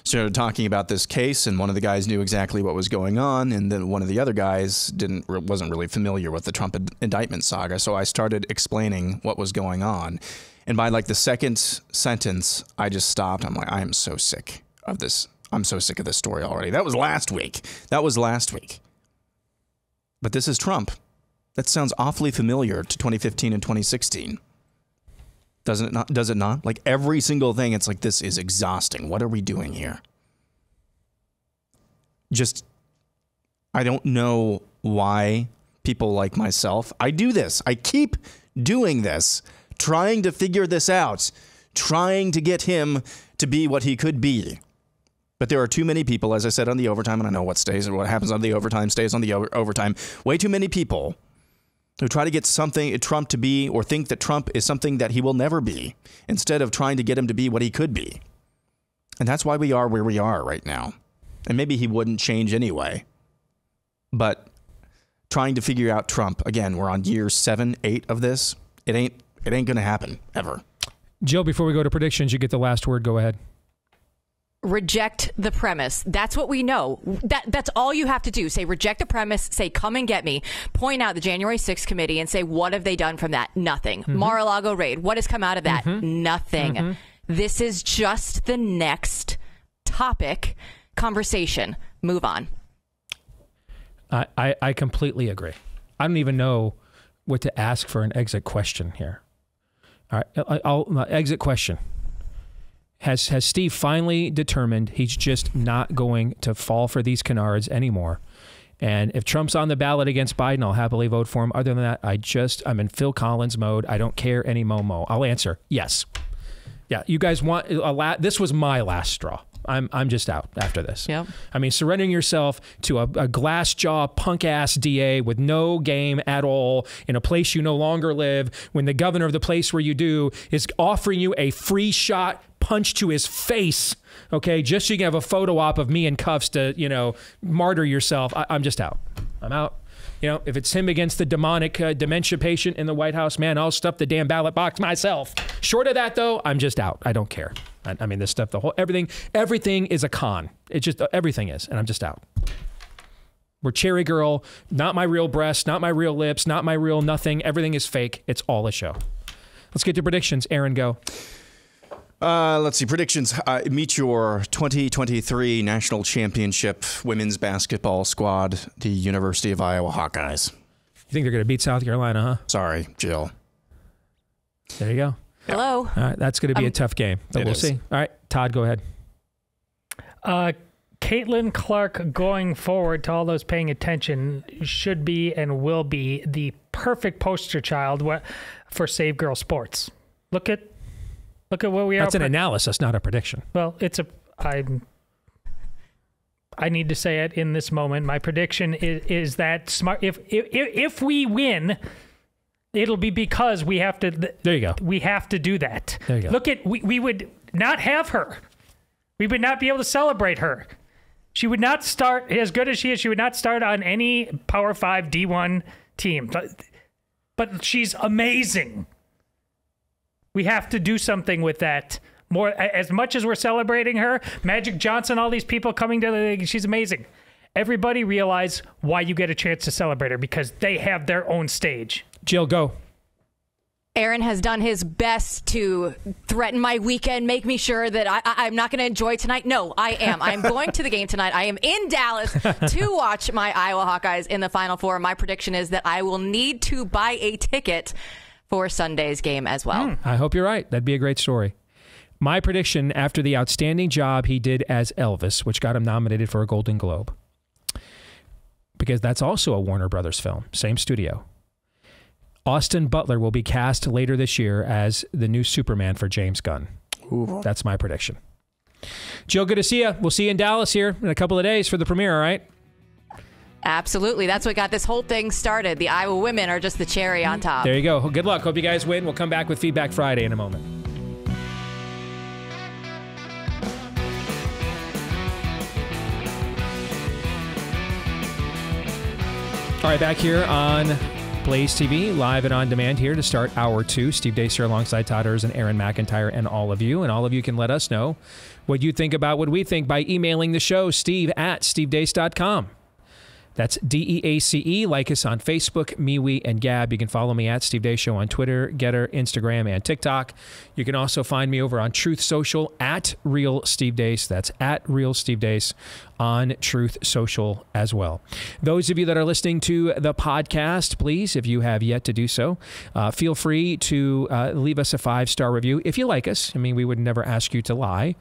started talking about this case, and one of the guys knew exactly what was going on, and then one of the other guys wasn't really familiar with the Trump indictment saga, so I started explaining what was going on. And by like the second sentence, I just stopped. I'm like, I am so sick of this. I'm so sick of this story already. That was last week. But this is Trump. That sounds awfully familiar to 2015 and 2016. Does it not? Like every single thing, it's like, this is exhausting. What are we doing here? I don't know why people like myself, I do this. I keep doing this. Trying to figure this out, trying to get him to be what he could be. But there are too many people, as I said on the overtime, and I know what happens on the overtime stays on the overtime. Way too many people who try to get Trump to be, or think that Trump is something that he will never be, instead of trying to get him to be what he could be. And that's why we are where we are right now. And maybe he wouldn't change anyway. But trying to figure out Trump, again, we're on year 7, 8 of this. It ain't going to happen, ever. Jill, before we go to predictions, you get the last word. Go ahead. Reject the premise. That's what we know. That's all you have to do. Say, reject the premise. Say, come and get me. Point out the January 6th committee and say, what have they done from that? Nothing. Mm-hmm. Mar-a-Lago raid. What has come out of that? Mm-hmm. Nothing. Mm-hmm. This is just the next topic, conversation. Move on. I completely agree. I don't even know what to ask for an exit question here. All right, my exit question. Has Steve finally determined he's just not going to fall for these canards anymore? And if Trump's on the ballot against Biden, I'll happily vote for him. Other than that, I'm in Phil Collins mode. I don't care any momo. I'll answer yes. Yeah, you guys want this was my last straw. I'm just out after this. Yep. I mean, surrendering yourself to a glass jaw punk ass DA with no game at all in a place you no longer live, when the governor of the place where you do is offering you a free shot punch to his face, okay, just so you can have a photo op of me in cuffs to, martyr yourself. I'm just out. I'm out. If it's him against the demonic dementia patient in the White House, man, I'll stuff the damn ballot box myself. Short of that, though, I'm just out. I don't care. I mean, this stuff, everything is a con. It's just, everything is, and I'm just out. We're Cherry Girl, not my real breasts, not my real lips, not my real nothing. Everything is fake. It's all a show. Let's get to predictions. Aaron, go. Let's see. Predictions. Meet your 2023 National Championship women's basketball squad, the University of Iowa Hawkeyes. You think they're going to beat South Carolina, huh? Sorry, Jill. There you go. Hello. All right, that's going to be a tough game, but we'll see. All right, Todd, go ahead. Caitlin Clark, going forward, to all those paying attention, should be and will be the perfect poster child for Save Girl Sports. Look at what we are. That's an analysis, not a prediction. Well, I need to say it in this moment. My prediction is that smart. If we win, it'll be because we have to. There you go. We have to do that. There you go. Look at we would not have her. We would not be able to celebrate her. She would not start, as good as she is, she would not start on any Power 5 D1 team. But she's amazing. We have to do something with that. More, as much as we're celebrating her, Magic Johnson, all these people coming to the league, she's amazing. Everybody realize why you get a chance to celebrate her, because they have their own stage. Jill, go. Aaron has done his best to threaten my weekend, make me sure that I'm not going to enjoy tonight. No, I am. I'm going to the game tonight. I am in Dallas to watch my Iowa Hawkeyes in the Final Four. My prediction is that I will need to buy a ticket for Sunday's game as well. I hope you're right. That'd be a great story. My prediction, after the outstanding job he did as Elvis, which got him nominated for a Golden Globe, because that's also a Warner Brothers film, same studio. Austin Butler will be cast later this year as the new Superman for James Gunn. Ooh. That's my prediction. Jill, good to see you. We'll see you in Dallas here in a couple of days for the premiere, all right? Absolutely. That's what got this whole thing started. The Iowa women are just the cherry on top. There you go. Good luck. Hope you guys win. We'll come back with Feedback Friday in a moment. All right, back here on Blaze TV, live and on demand here to start hour 2. Steve Deace here alongside Todd Ers and Aaron McIntyre and all of you. And all of you can let us know what you think about what we think by emailing the show, steve@stevedeace.com. That's DEACE. Like us on Facebook, MeWe, and Gab. You can follow me at Steve Deace Show on Twitter, Getter, Instagram, and TikTok. You can also find me over on Truth Social at Real Steve Deace. That's at Real Steve Deace on Truth Social as well. Those of you that are listening to the podcast, please, if you have yet to do so, feel free to leave us a 5-star review if you like us. I mean, we would never ask you to lie.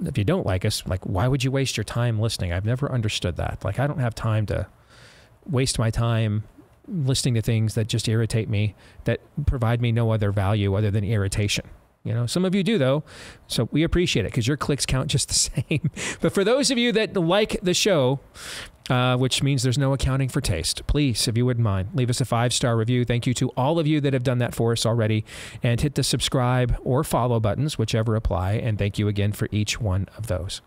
If you don't like us, like, why would you waste your time listening? I've never understood that. Like, I don't have time to waste my time listening to things that just irritate me, that provide me no other value other than irritation. You know, some of you do, though, so we appreciate it because your clicks count just the same. But for those of you that like the show, which means there's no accounting for taste, please, if you wouldn't mind, leave us a 5-star review. Thank you to all of you that have done that for us already. And hit the subscribe or follow buttons, whichever apply. And thank you again for each one of those.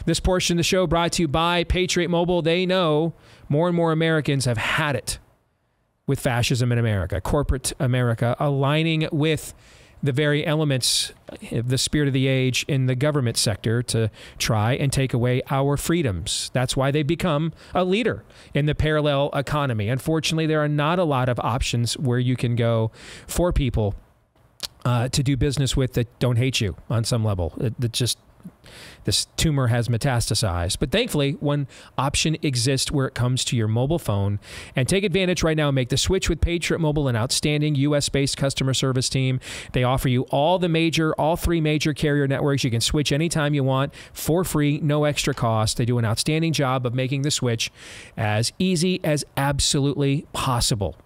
This portion of the show brought to you by Patriot Mobile. They know more and more Americans have had it with fascism in America, corporate America, aligning with the very elements of the spirit of the age in the government sector to try and take away our freedoms. That's why they've become a leader in the parallel economy. Unfortunately, there are not a lot of options where you can go for people to do business with that don't hate you on some level. It just this tumor has metastasized. But thankfully, one option exists where it comes to your mobile phone. And take advantage right now and make the switch with Patriot Mobile, an outstanding U.S.-based customer service team. They offer you all 3 major carrier networks. You can switch anytime you want for free, no extra cost. They do an outstanding job of making the switch as easy as absolutely possible.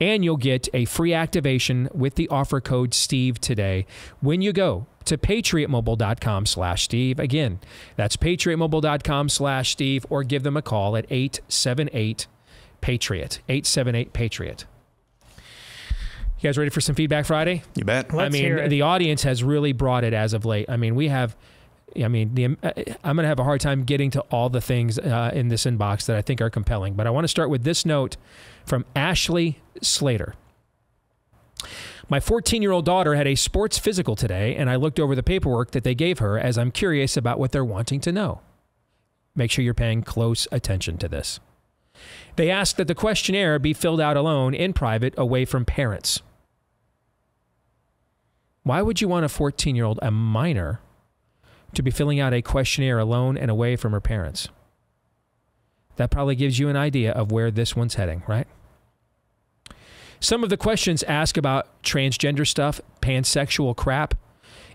And you'll get a free activation with the offer code Steve today when you go to patriotmobile.com/Steve. Again, that's patriotmobile.com/Steve, or give them a call at 878-PATRIOT. 878-PATRIOT. You guys ready for some Feedback Friday? You bet. I mean, the audience has really brought it as of late. I mean, I'm going to have a hard time getting to all the things in this inbox that I think are compelling. But I want to start with this note from Ashley Slater. My 14-year-old daughter had a sports physical today, and I looked over the paperwork that they gave her as I'm curious about what they're wanting to know. Make sure you're paying close attention to this. They asked that the questionnaire be filled out alone in private, away from parents. Why would you want a 14-year-old, a minor, to be filling out a questionnaire alone and away from her parents? That probably gives you an idea of where this one's heading, right? Some of the questions ask about transgender stuff, pansexual crap.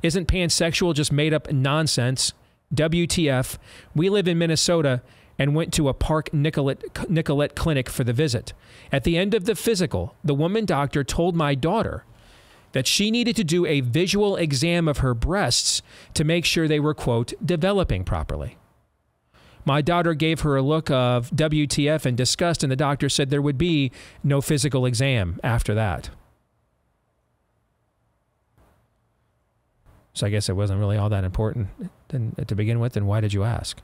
Isn't pansexual just made up nonsense? WTF. We live in Minnesota and went to a Park Nicollet clinic for the visit. At the end of the physical, the woman doctor told my daughter that she needed to do a visual exam of her breasts to make sure they were, quote, developing properly. My daughter gave her a look of WTF and disgust, and the doctor said there would be no physical exam after that. So I guess it wasn't really all that important to begin with, and why did you ask?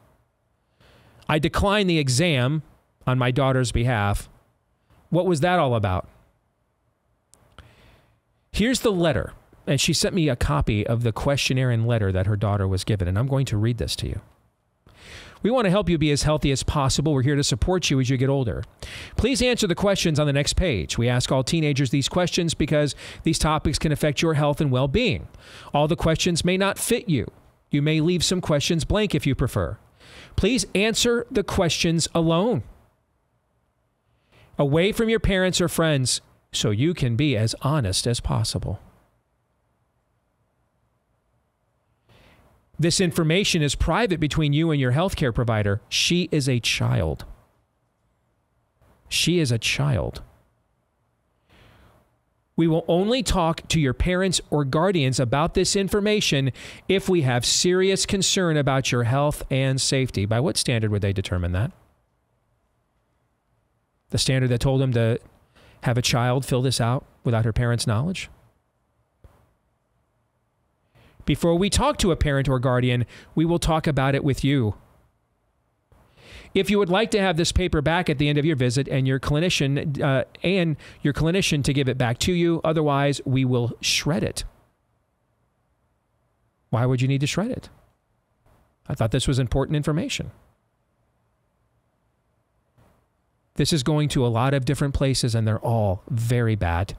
I declined the exam on my daughter's behalf. What was that all about? Here's the letter, and she sent me a copy of the questionnaire and letter that her daughter was given, and I'm going to read this to you. We want to help you be as healthy as possible. We're here to support you as you get older. Please answer the questions on the next page. We ask all teenagers these questions because these topics can affect your health and well-being. All the questions may not fit you. You may leave some questions blank if you prefer. Please answer the questions alone, away from your parents or friends, so you can be as honest as possible. This information is private between you and your healthcare provider. She is a child. She is a child. We will only talk to your parents or guardians about this information if we have serious concern about your health and safety. By what standard would they determine that? The standard that told them to have a child fill this out without her parents' knowledge? Before we talk to a parent or guardian, we will talk about it with you. If you would like to have this paper back at the end of your visit and your clinician to give it back to you, otherwise we will shred it. Why would you need to shred it? I thought this was important information. This is going to a lot of different places, and they're all very bad.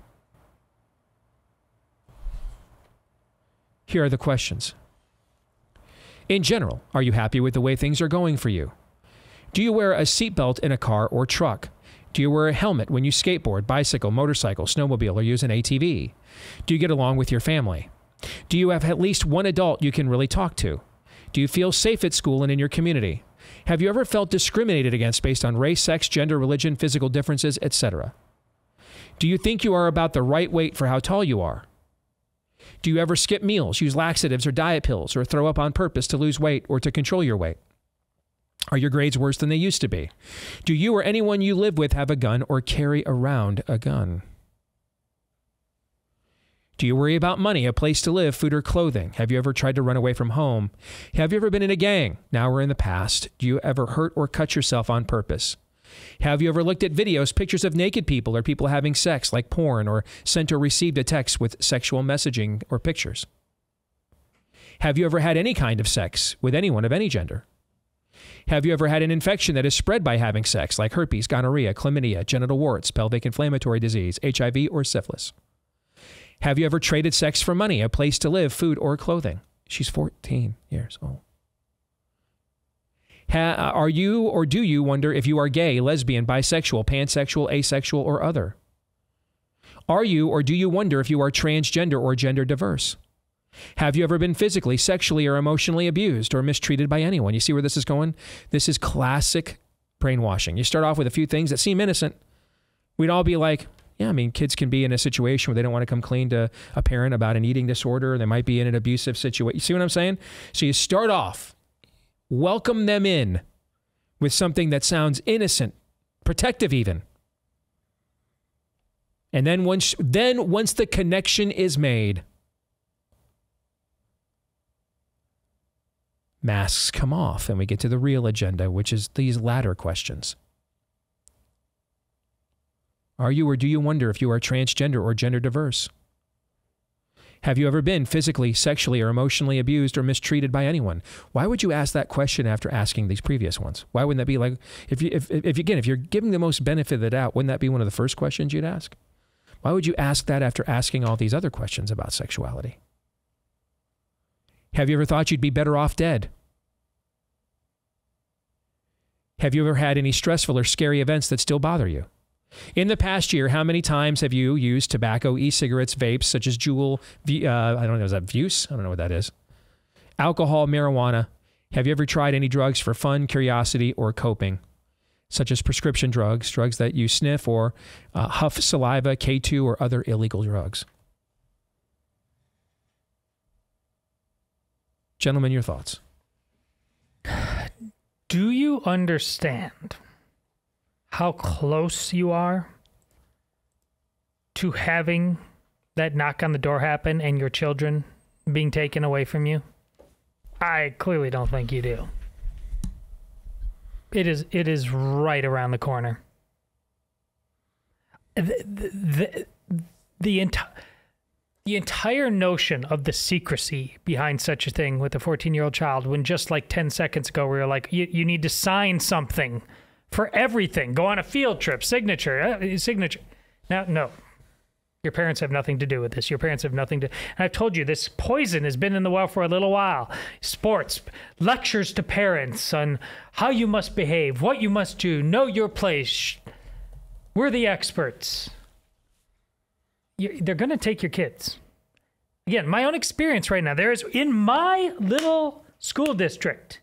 Here are the questions. In general, are you happy with the way things are going for you? Do you wear a seatbelt in a car or truck? Do you wear a helmet when you skateboard, bicycle, motorcycle, snowmobile, or use an ATV? Do you get along with your family? Do you have at least one adult you can really talk to? Do you feel safe at school and in your community? Have you ever felt discriminated against based on race, sex, gender, religion, physical differences, etc.? Do you think you are about the right weight for how tall you are? Do you ever skip meals, use laxatives or diet pills, or throw up on purpose to lose weight or to control your weight? Are your grades worse than they used to be? Do you or anyone you live with have a gun or carry around a gun? Do you worry about money, a place to live, food, or clothing? Have you ever tried to run away from home? Have you ever been in a gang, now or in the past? Do you ever hurt or cut yourself on purpose? Have you ever looked at videos, pictures of naked people or people having sex, like porn, or sent or received a text with sexual messaging or pictures? Have you ever had any kind of sex with anyone of any gender? Have you ever had an infection that is spread by having sex, like herpes, gonorrhea, chlamydia, genital warts, pelvic inflammatory disease, HIV, or syphilis? Have you ever traded sex for money, a place to live, food, or clothing? She's 14 years old. Are you or do you wonder if you are gay, lesbian, bisexual, pansexual, asexual, or other? Are you or do you wonder if you are transgender or gender diverse? Have you ever been physically, sexually, or emotionally abused or mistreated by anyone? You see where this is going? This is classic brainwashing. You start off with a few things that seem innocent. We'd all be like, yeah, I mean, kids can be in a situation where they don't want to come clean to a parent about an eating disorder. They might be in an abusive situation. You see what I'm saying? So you start off, welcome them in with something that sounds innocent, protective even. And then once the connection is made, masks come off and we get to the real agenda, which is these latter questions. Are you or do you wonder if you are transgender or gender diverse? Have you ever been physically, sexually, or emotionally abused or mistreated by anyone? Why would you ask that question after asking these previous ones? Why wouldn't that be like, if you're giving the most benefit of the doubt, wouldn't that be one of the first questions you'd ask? Why would you ask that after asking all these other questions about sexuality? Have you ever thought you'd be better off dead? Have you ever had any stressful or scary events that still bother you? In the past year, how many times have you used tobacco, e-cigarettes, vapes, such as Juul, I don't know, is that Vuse? I don't know what that is. Alcohol, marijuana. Have you ever tried any drugs for fun, curiosity, or coping, such as prescription drugs, drugs that you sniff or huff saliva, K2, or other illegal drugs? Gentlemen, your thoughts. Do you understand how close you are to having that knock on the door happen and your children being taken away from you? I clearly don't think you do. It is right around the corner. The entire notion of the secrecy behind such a thing with a 14-year-old child, when just like 10 seconds ago we were like, you need to sign something for everything. Go on a field trip, signature. Now, no. Your parents have nothing to do with this. Your parents have nothing to... And I've told you, this poison has been in the well for a little while. Sports, lectures to parents on how you must behave, what you must do, know your place. We're the experts. They're going to take your kids. Again, my own experience right now, there is, in my little school district,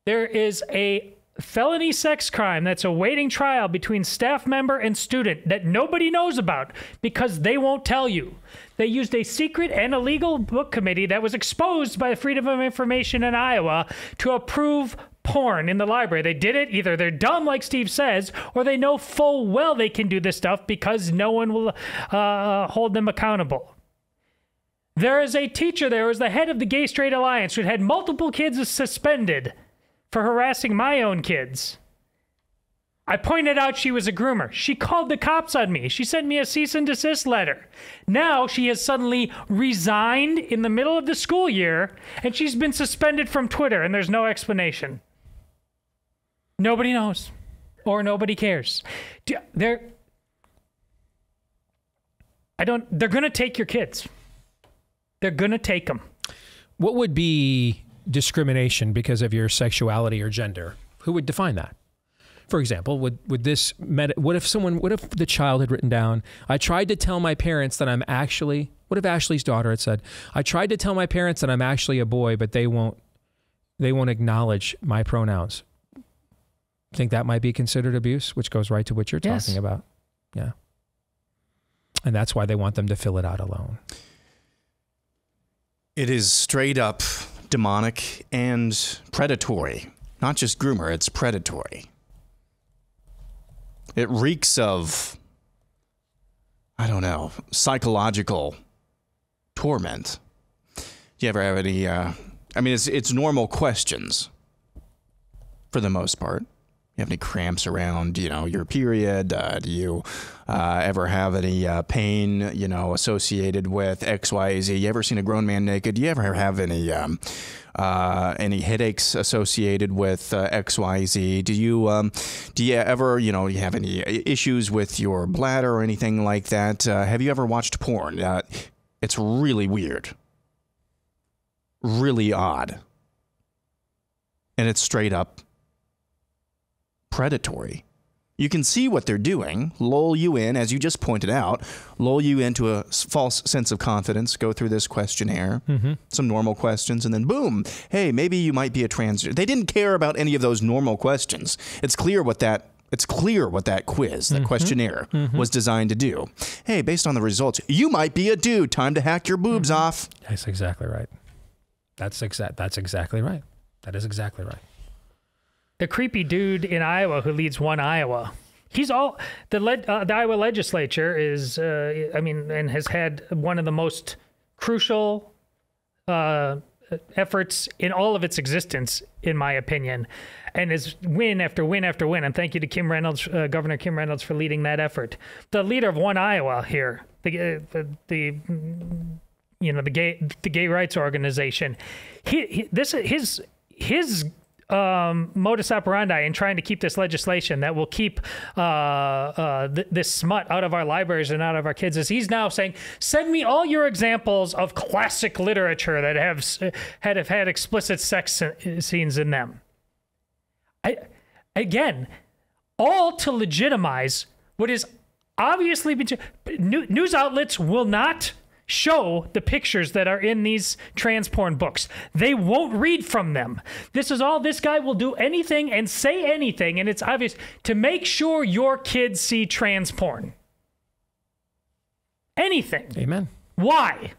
there is a felony sex crime that's awaiting trial between staff member and student that nobody knows about because they won't tell you. They used a secret and illegal book committee that was exposed by the Freedom of Information in Iowa to approve porn in the library. They did it, either they're dumb like Steve says, or they know full well they can do this stuff because no one will hold them accountable. There is a teacher there who was the head of the Gay Straight Alliance who had multiple kids suspended for harassing my own kids. I pointed out she was a groomer. She called the cops on me. She sent me a cease and desist letter. Now she has suddenly resigned in the middle of the school year, and she's been suspended from Twitter, and there's no explanation. Nobody knows, or nobody cares. They're going to take your kids. They're going to take them. What would be discrimination because of your sexuality or gender? Who would define that? For example, would this what if the child had written down, I tried to tell my parents that I'm actually, what if Ashley's daughter had said, I tried to tell my parents that I'm actually a boy, but they won't acknowledge my pronouns. Think that might be considered abuse, which goes right to what you're talking about. Yeah. And that's why they want them to fill it out alone. It is straight up demonic and predatory. Not just groomer, it's predatory. It reeks of, I don't know, psychological torment. Do you ever have any, I mean, it's normal questions for the most part. You have any cramps around, your period? Do you ever have any pain, associated with X, Y, Z? You ever seen a grown man naked? Do you ever have any headaches associated with X, Y, Z? Do you ever, you have any issues with your bladder or anything like that? Have you ever watched porn? It's really weird. really odd. And it's straight up predatory. You can see what they're doing, lull you in, as you just pointed out, lull you into a false sense of confidence, go through this questionnaire, some normal questions, and then boom, hey, maybe you might be a transgender. They didn't care about any of those normal questions. It's clear what that quiz, that questionnaire was designed to do. Hey, based on the results, you might be a dude. Time to hack your boobs off. That's exactly right. That's exactly right. That is exactly right. The creepy dude in Iowa who leads One Iowa. He's all the Iowa legislature is, and has had one of the most crucial efforts in all of its existence, in my opinion, and is win after win after win. And thank you to Kim Reynolds, Governor Kim Reynolds, for leading that effort. The leader of One Iowa here, the gay rights organization. His modus operandi in trying to keep this legislation that will keep this smut out of our libraries and out of our kids is he's now saying, send me all your examples of classic literature that have had explicit sex scenes in them. Again, all to legitimize what is obviously news outlets will not show the pictures that are in these trans porn books. They won't read from them. This guy will do anything and say anything, and it's obvious, to make sure your kids see trans porn. Anything. Amen. Why?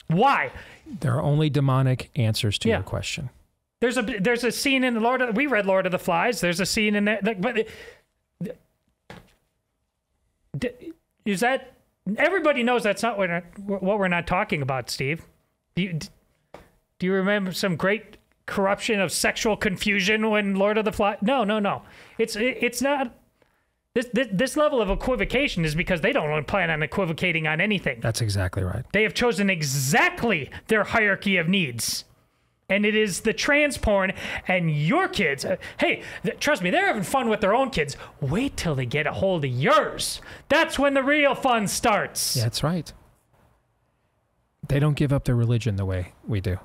There are only demonic answers to your question. There's a scene in we read Lord of the Flies. There's a scene in there. Is that... Everybody knows that's not what we're not talking about, Steve. Do you remember some great corruption of sexual confusion when Lord of the Flies? No. It's not. This level of equivocation is because they don't plan on equivocating on anything. That's exactly right. They have chosen exactly their hierarchy of needs. And it is the trans porn, and your kids, trust me, they're having fun with their own kids. Wait till they get a hold of yours. That's when the real fun starts. Yeah, that's right. They don't give up their religion the way we do.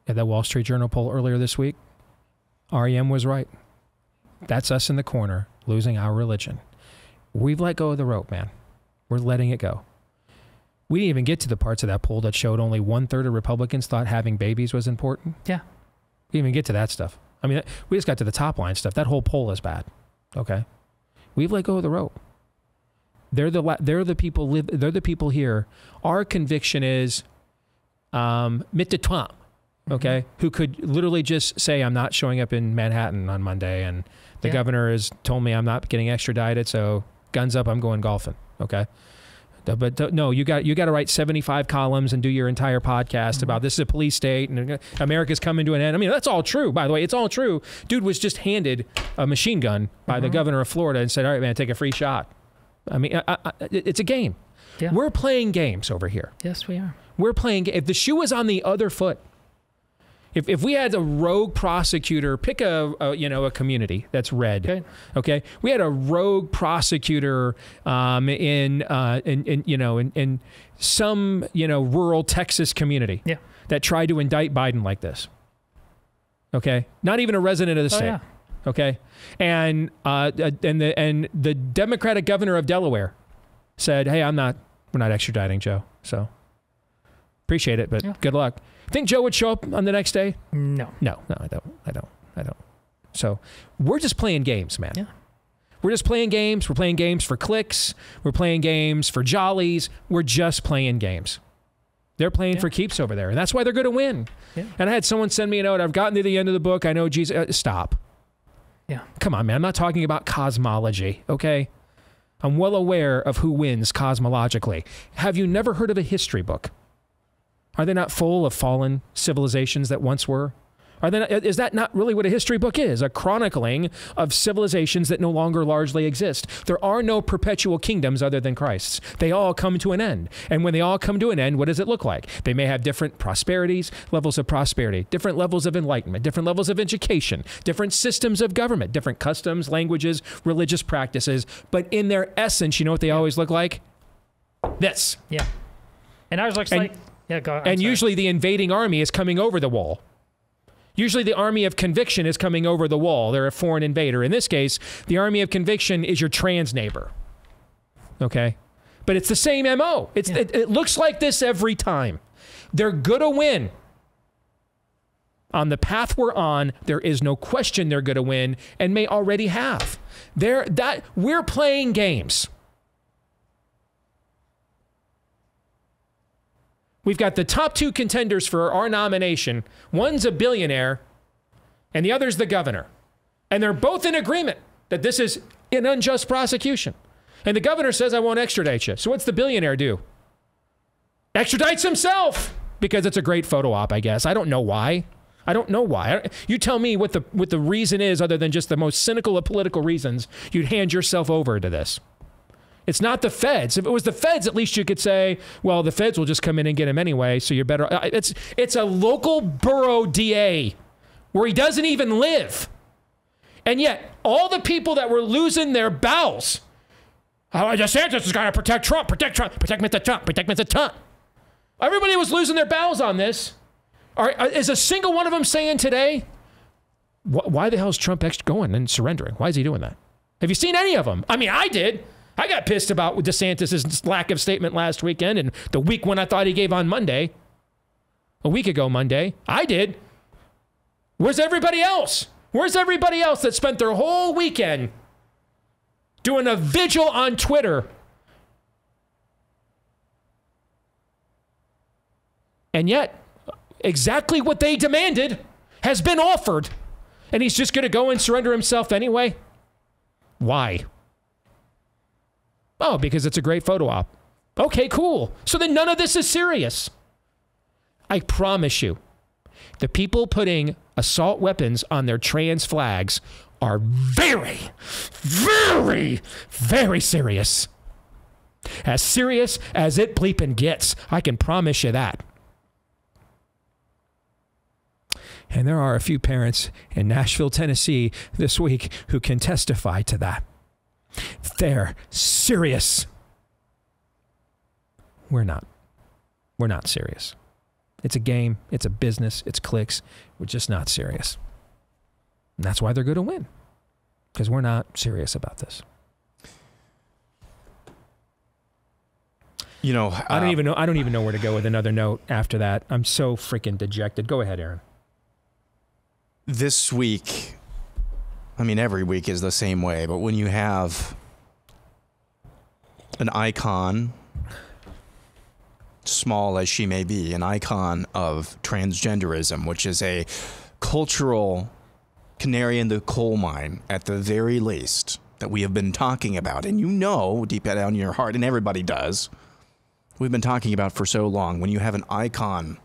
At that Wall Street Journal poll earlier this week, REM was right. That's us in the corner, losing our religion. We've let go of the rope, man. We're letting it go. We didn't even get to the parts of that poll that showed only 1/3 of Republicans thought having babies was important. Yeah. We didn't even get to that stuff. I mean, we just got to the top line stuff. That whole poll is bad. Okay. We've let go of the rope. They're the people here. Our conviction is mit toi, okay, who could literally just say, I'm not showing up in Manhattan on Monday, and the governor has told me I'm not getting extradited, so guns up, I'm going golfing, okay? But no, you got to write 75 columns and do your entire podcast about this is a police state and America's coming to an end. I mean, that's all true, by the way. It's all true. Dude was just handed a machine gun by the governor of Florida and said, all right, man, take a free shot. I mean, it's a game. Yeah. We're playing games over here. Yes, we are. We're playing. If the shoe was on the other foot, if we had a rogue prosecutor, pick a community that's red, okay? We had a rogue prosecutor in some rural Texas community that tried to indict Biden like this, okay? Not even a resident of the state, okay? And the Democratic governor of Delaware said, "Hey, we're not extraditing Joe, so appreciate it, but good luck." Think Joe would show up on the next day? No, I don't. So we're just playing games, man. Yeah. We're just playing games. We're playing games for clicks. We're playing games for jollies. We're just playing games. They're playing for keeps over there, and that's why they're going to win. Yeah. And I had someone send me a note. I've gotten to the end of the book. I know Jesus. Stop. Yeah. Come on, man. I'm not talking about cosmology, okay? I'm well aware of who wins cosmologically. Have you never heard of a history book? Are they not full of fallen civilizations that once were? Is that not really what a history book is? A chronicling of civilizations that no longer largely exist. There are no perpetual kingdoms other than Christ's. They all come to an end. And when they all come to an end, what does it look like? They may have different levels of prosperity, different levels of enlightenment, different levels of education, different systems of government, different customs, languages, religious practices. But in their essence, you know what they always look like? This. Yeah. And ours looks like Yeah, go on. And usually the invading army is coming over the wall. Usually the army of conviction is coming over the wall. They're a foreign invader. In this case, the army of conviction is your trans neighbor. Okay? But it's the same MO. It looks like this every time. They're going to win. On the path we're on, there is no question they're going to win and may already have. We're playing games. We've got the top two contenders for our nomination. One's a billionaire, and the other's the governor. And they're both in agreement that this is an unjust prosecution. And the governor says, I won't extradite you. So what's the billionaire do? Extradites himself, because it's a great photo op, I guess. I don't know why. You tell me what the reason is, other than just the most cynical of political reasons, you'd hand yourself over to this. It's not the feds. If it was the feds, at least you could say, well, the feds will just come in and get him anyway, so you're better. It's a local borough DA where he doesn't even live. And yet, all the people that were losing their bowels, DeSantis has got to protect Trump, protect Mr. Trump, protect Mr. Trump. Everybody was losing their bowels on this. Is a single one of them saying today, why the hell is Trump going and surrendering? Why is he doing that? Have you seen any of them? I mean, I did. I got pissed about DeSantis' lack of statement last weekend and the weak one I thought he gave on Monday. A week ago Monday. I did. Where's everybody else? Where's everybody else that spent their whole weekend doing a vigil on Twitter? And yet, exactly what they demanded has been offered. And he's just going to go and surrender himself anyway? Why? Oh, because it's a great photo op. Okay, cool. So then none of this is serious. I promise you, the people putting assault weapons on their trans flags are very, very, very serious. As serious as it bleeping gets. I can promise you that. And there are a few parents in Nashville, Tennessee this week who can testify to that. They're serious. We're not. We're not serious. It's a game. It's a business. It's clicks. We're just not serious. And that's why they're going to win. Because we're not serious about this. You know, I don't even know where to go with another note after that. I'm so freaking dejected. Go ahead, Aaron. This week, I mean, every week is the same way, but when you have an icon, small as she may be, an icon of transgenderism, which is a cultural canary in the coal mine, at the very least, that we have been talking about, and you know, deep down in your heart, and everybody does, we've been talking about for so long. When you have an icon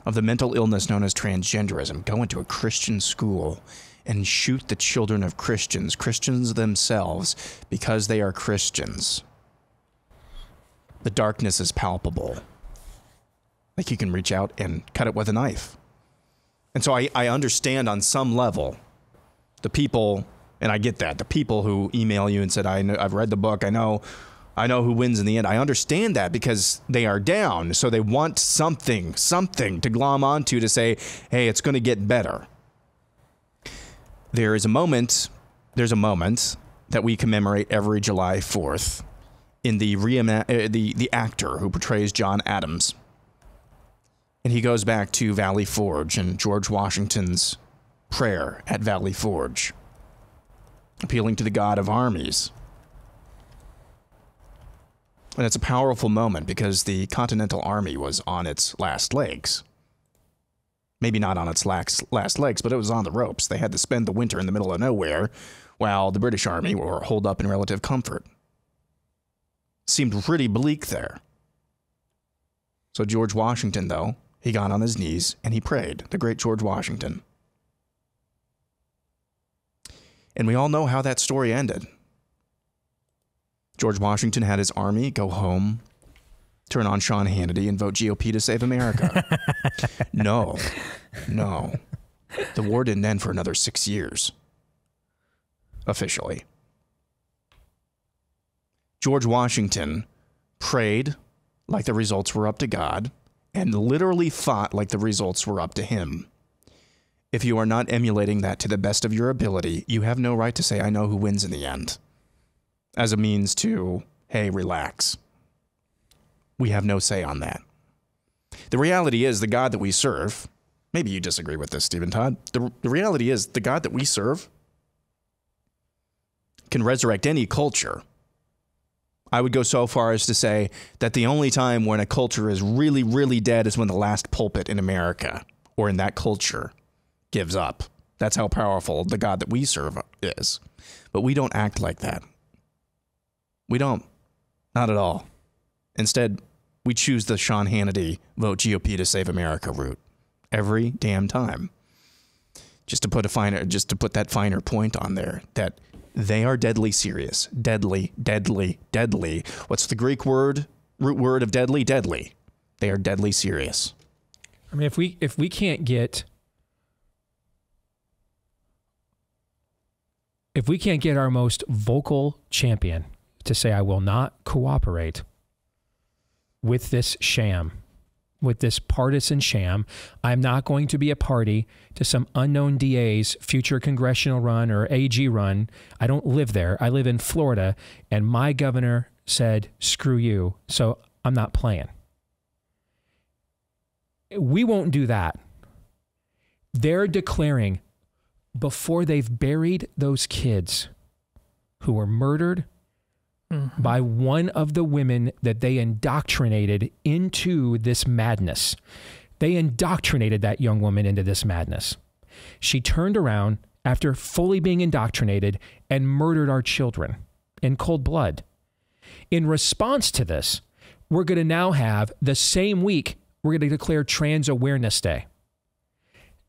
of the mental illness known as transgenderism, go into a Christian school and shoot the children of Christians themselves, because they are Christians. The darkness is palpable. Like you can reach out and cut it with a knife. And so I understand on some level the people, and I get that, the people who email you and said, I've read the book, I know who wins in the end. I understand that, because they are down, so they want something to glom onto to say, hey, it's going to get better. There's a moment that we commemorate every July 4th in the actor who portrays John Adams. And he goes back to Valley Forge and George Washington's prayer at Valley Forge, appealing to the God of armies. And it's a powerful moment, because the Continental Army was on its last legs. Maybe not on its last legs, but it was on the ropes. They had to spend the winter in the middle of nowhere, while the British Army were holed up in relative comfort. Seemed pretty bleak there. So George Washington, though, he got on his knees and he prayed, the great George Washington. And we all know how that story ended. George Washington had his army go home, turn on Sean Hannity, and vote GOP to save America. No. The war didn't end for another 6 years. Officially. George Washington prayed like the results were up to God, and literally fought like the results were up to him. If you are not emulating that to the best of your ability, you have no right to say, I know who wins in the end. As a means to, hey, relax. We have no say on that. The reality is the God that we serve, maybe you disagree with this, Stephen Todd. The reality is the God that we serve can resurrect any culture. I would go so far as to say that the only time when a culture is really, really dead is when the last pulpit in America or in that culture gives up. That's how powerful the God that we serve is. But we don't act like that. We don't. Not at all. Instead, we choose the Sean Hannity vote GOP to save America route every damn time. Just to put that finer point on there, that they are deadly serious. Deadly, deadly, deadly. What's the Greek root word of deadly? Deadly. They are deadly serious. I mean, if we can't get our most vocal champion to say, I will not cooperate with this sham, with this partisan sham. I'm not going to be a party to some unknown DA's future congressional run or AG run. I don't live there. I live in Florida, and my governor said, screw you, so I'm not playing. We won't do that. They're declaring, before they've buried those kids who were murdered by one of the women that they indoctrinated into this madness. They indoctrinated that young woman into this madness. She turned around after fully being indoctrinated and murdered our children in cold blood. In response to this, we're going to now have the same week, we're going to declare Trans Awareness Day.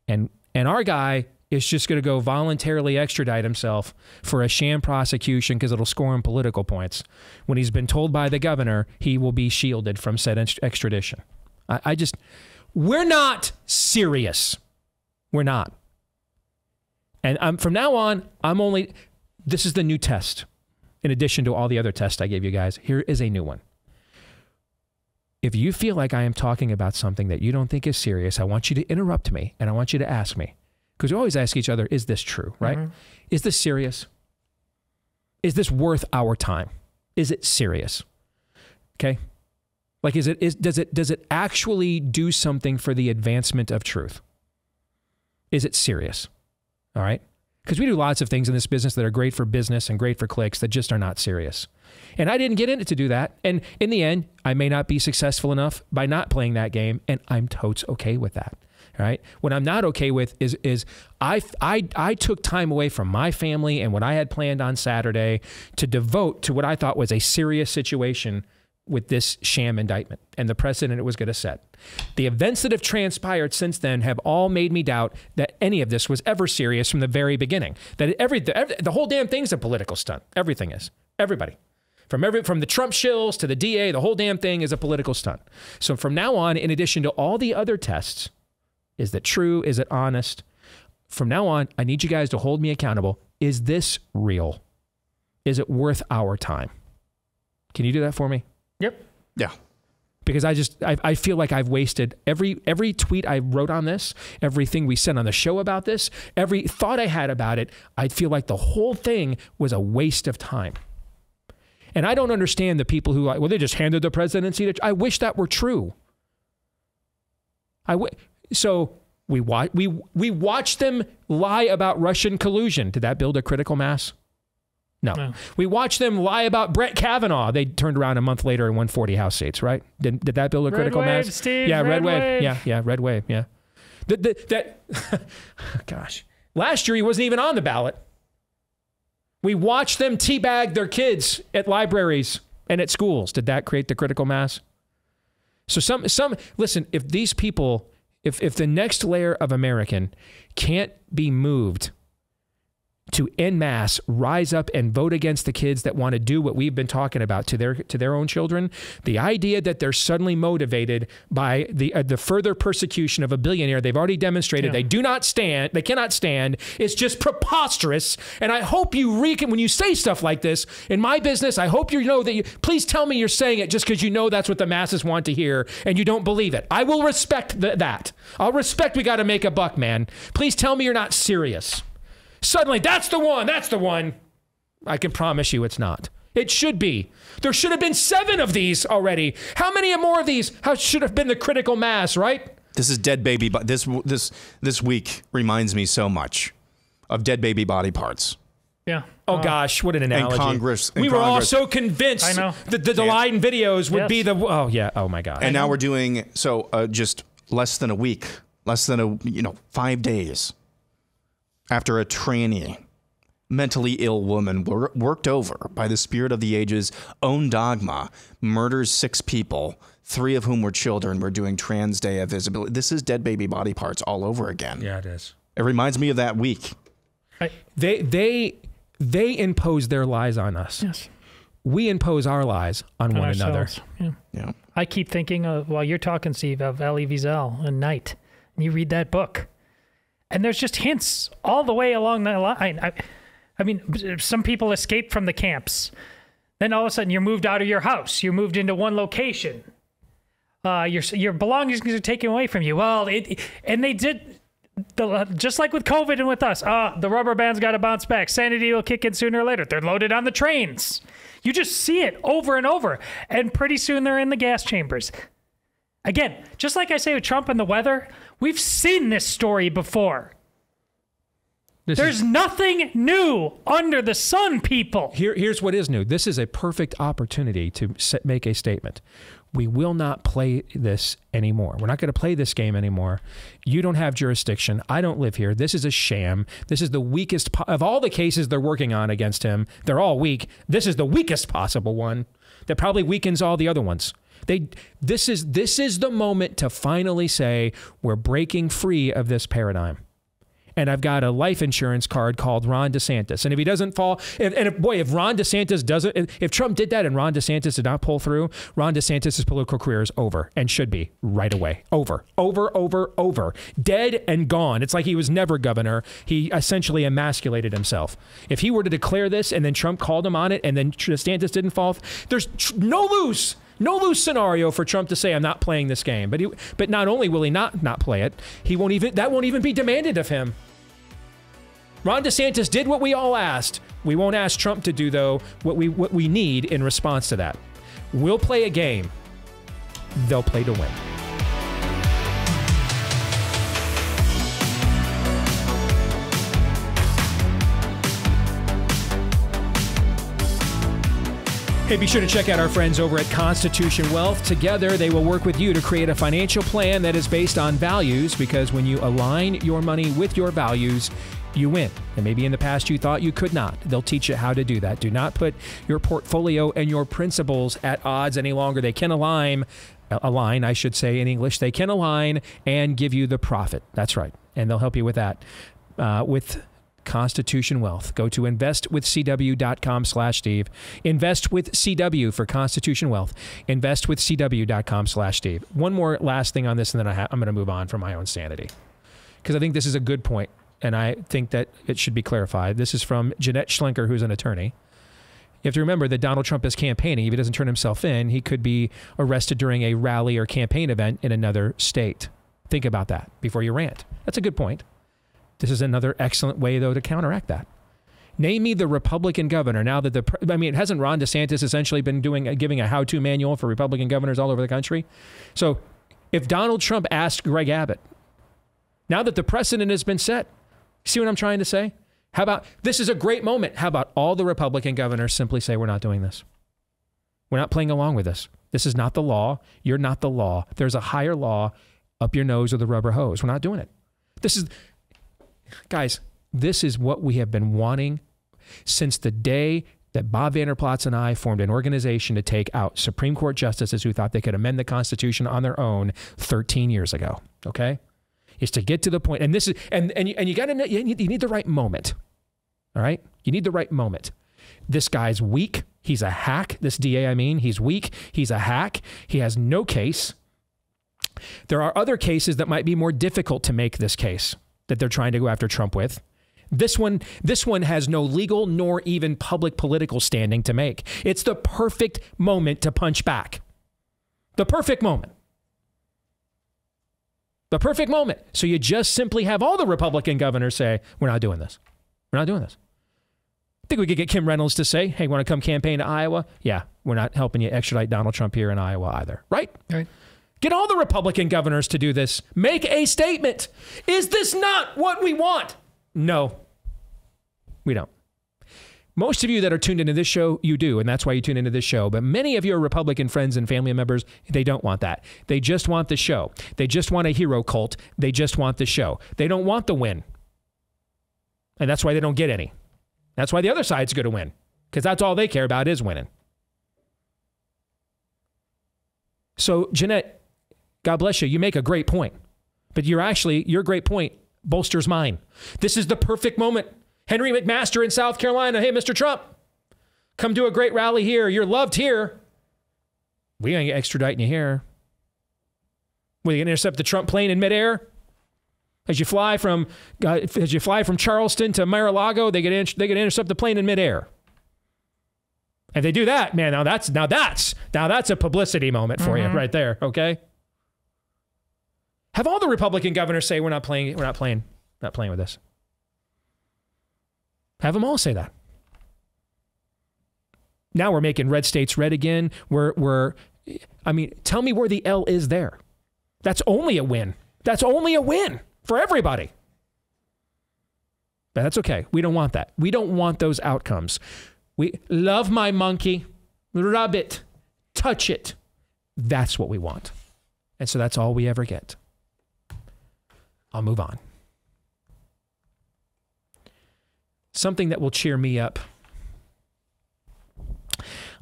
And our guy is just going to go voluntarily extradite himself for a sham prosecution because it'll score him political points. When he's been told by the governor, he will be shielded from said extradition. We're not serious. We're not. And from now on, this is the new test. In addition to all the other tests I gave you guys, here is a new one. If you feel like I am talking about something that you don't think is serious, I want you to interrupt me and I want you to ask me. Because we always ask each other, is this true, right? Is this serious? Is this worth our time? Is it serious? Okay? Like, does it actually do something for the advancement of truth? Is it serious? All right? Because we do lots of things in this business that are great for business and great for clicks that just are not serious. And I didn't get in it to do that. And in the end, I may not be successful enough by not playing that game, and I'm totes okay with that. All right. What I'm not okay with is I took time away from my family and what I had planned on Saturday to devote to what I thought was a serious situation with this sham indictment and the precedent it was going to set. The events that have transpired since then have all made me doubt that any of this was ever serious from the very beginning. That the whole damn thing's a political stunt. Everything is. Everybody. From the Trump shills to the DA, the whole damn thing is a political stunt. So from now on, in addition to all the other tests, is that true? Is it honest? From now on, I need you guys to hold me accountable. Is this real? Is it worth our time? Can you do that for me? Yep. Yeah. Because I feel like I've wasted every tweet I wrote on this, everything we said on the show about this, every thought I had about it, I feel like the whole thing was a waste of time. And I don't understand the people who, they just handed the presidency to, I wish that were true. So we watched them lie about Russian collusion. Did that build a critical mass? No. We watched them lie about Brett Kavanaugh. They turned around a month later and won 40 House seats, right? Did that build a critical mass? Steve, yeah, red wave. Yeah, red wave. Yeah. Gosh. Last year he wasn't even on the ballot. We watched them teabag their kids at libraries and at schools. Did that create the critical mass? So listen, if these people, if the next layer of American can't be moved to en masse rise up and vote against the kids that want to do what we've been talking about to their own children. The idea that they're suddenly motivated by the further persecution of a billionaire they've already demonstrated they cannot stand is just preposterous. And I hope you when you say stuff like this in my business, I hope you know that please tell me you're saying it just because you know that's what the masses want to hear and you don't believe it. I will respect that. I'll respect we got to make a buck, man. Please tell me you're not serious. Suddenly, that's the one. I can promise you it's not. It should be. There should have been 7 of these already. How many more of these should have been the critical mass, right? This is dead baby. This week reminds me so much of dead baby body parts. Yeah. Oh gosh, what an analogy. We were all so convinced that the Leiden videos would be the. Oh yeah. Oh my God. And now we're doing just less than a week, 5 days. After a tranny, mentally ill woman worked over by the spirit of the age's own dogma, murders 6 people, 3 of whom were children. We're doing Trans Day of Visibility. This is dead baby body parts all over again. Yeah, it is. It reminds me of that week. They impose their lies on us. Yes. We impose our lies on one another. Yeah. I keep thinking while you're talking, Steve, of Elie Wiesel and Night. And you read that book. And there's just hints all the way along the line. I mean, some people escape from the camps. Then all of a sudden you're moved out of your house. You're moved into one location. Your belongings are taken away from you. Well, and they did, just like with COVID and with us. The rubber band's got to bounce back. Sanity will kick in sooner or later. They're loaded on the trains. You just see it over and over. And pretty soon they're in the gas chambers. Again, just like I say with Trump and the weather, we've seen this story before. There's nothing new under the sun, people. Here's what is new. This is a perfect opportunity to make a statement. We will not play this anymore. We're not going to play this game anymore. You don't have jurisdiction. I don't live here. This is a sham. This is the weakest of all the cases they're working on against him. They're all weak. This is the weakest possible one that probably weakens all the other ones. This is the moment to finally say we're breaking free of this paradigm. And I've got a life insurance card called Ron DeSantis. And if he doesn't fall, if Ron DeSantis doesn't, if Trump did that and Ron DeSantis did not pull through, Ron DeSantis' political career is over and should be right away. Over. Dead and gone. It's like he was never governor. He essentially emasculated himself. If he were to declare this and then Trump called him on it and then DeSantis didn't fall, there's no lose scenario for Trump to say I'm not playing this game. But not only will he not play it, that won't even be demanded of him. Ron DeSantis did what we all asked. We won't ask Trump to do, though, what we need in response to that. We'll play a game. They'll play to win. Hey, be sure to check out our friends over at Constitution Wealth. Together, they will work with you to create a financial plan that is based on values, because when you align your money with your values, you win. And maybe in the past you thought you could not. They'll teach you how to do that. Do not put your portfolio and your principles at odds any longer. They can align, I should say in English. They can align and give you the profit. That's right. And they'll help you with that. With Constitution Wealth. Go to investwithcw.com/Steve. Invest with CW for Constitution Wealth. Investwithcw.com/Steve. One more last thing on this, and then I'm going to move on for my own sanity, because I think this is a good point, and I think that it should be clarified. This is from Jeanette Schlenker, who's an attorney. You have to remember that Donald Trump is campaigning. If he doesn't turn himself in, he could be arrested during a rally or campaign event in another state. Think about that before you rant. That's a good point. This is another excellent way, though, to counteract that. Name me the Republican governor now that hasn't Ron DeSantis essentially been giving a how-to manual for Republican governors all over the country? So if Donald Trump asked Greg Abbott, now that the precedent has been set, see what I'm trying to say? How about, this is a great moment. How about all the Republican governors simply say, we're not doing this. We're not playing along with this. This is not the law. You're not the law. There's a higher law up your nose or the rubber hose. We're not doing it. Guys, this is what we have been wanting since the day that Bob Vander Plaats and I formed an organization to take out Supreme Court justices who thought they could amend the Constitution on their own 13 years ago. Okay? Is to get to the point, and this is, and you got to know, you need the right moment. All right? You need the right moment. This guy's weak. He's a hack. This DA, I mean, he's weak. He's a hack. He has no case. There are other cases that might be more difficult to make this case that they're trying to go after Trump with. This one has no legal nor even public political standing to make. It's the perfect moment to punch back. The perfect moment. The perfect moment. So you just simply have all the Republican governors say, we're not doing this. We're not doing this. I think we could get Kim Reynolds to say, hey, want to come campaign to Iowa? Yeah, we're not helping you extradite Donald Trump here in Iowa either. Right? Right. Get all the Republican governors to do this. Make a statement. Is this not what we want? No, we don't. Most of you that are tuned into this show, you do, and that's why you tune into this show. But many of your Republican friends and family members, they don't want that. They just want the show. They just want a hero cult. They just want the show. They don't want the win. And that's why they don't get any. That's why the other side's going to win, because that's all they care about is winning. So, Jeanette, God bless you. You make a great point. But your great point bolsters mine. This is the perfect moment. Henry McMaster in South Carolina. Hey, Mr. Trump, come do a great rally here. You're loved here. We ain't extraditing you here. Will you intercept the Trump plane in midair? As you fly from Charleston to Mar-a-Lago, they get intercept the plane in midair. And they do that, man. Now that's a publicity moment for you right there. Okay. Have all the Republican governors say we're not playing with this. Have them all say that. Now we're making red states red again. Tell me where the L is there. That's only a win. That's only a win for everybody. But that's okay. We don't want that. We don't want those outcomes. We love my monkey, rub it, touch it. That's what we want. And so that's all we ever get. I'll move on. Something that will cheer me up.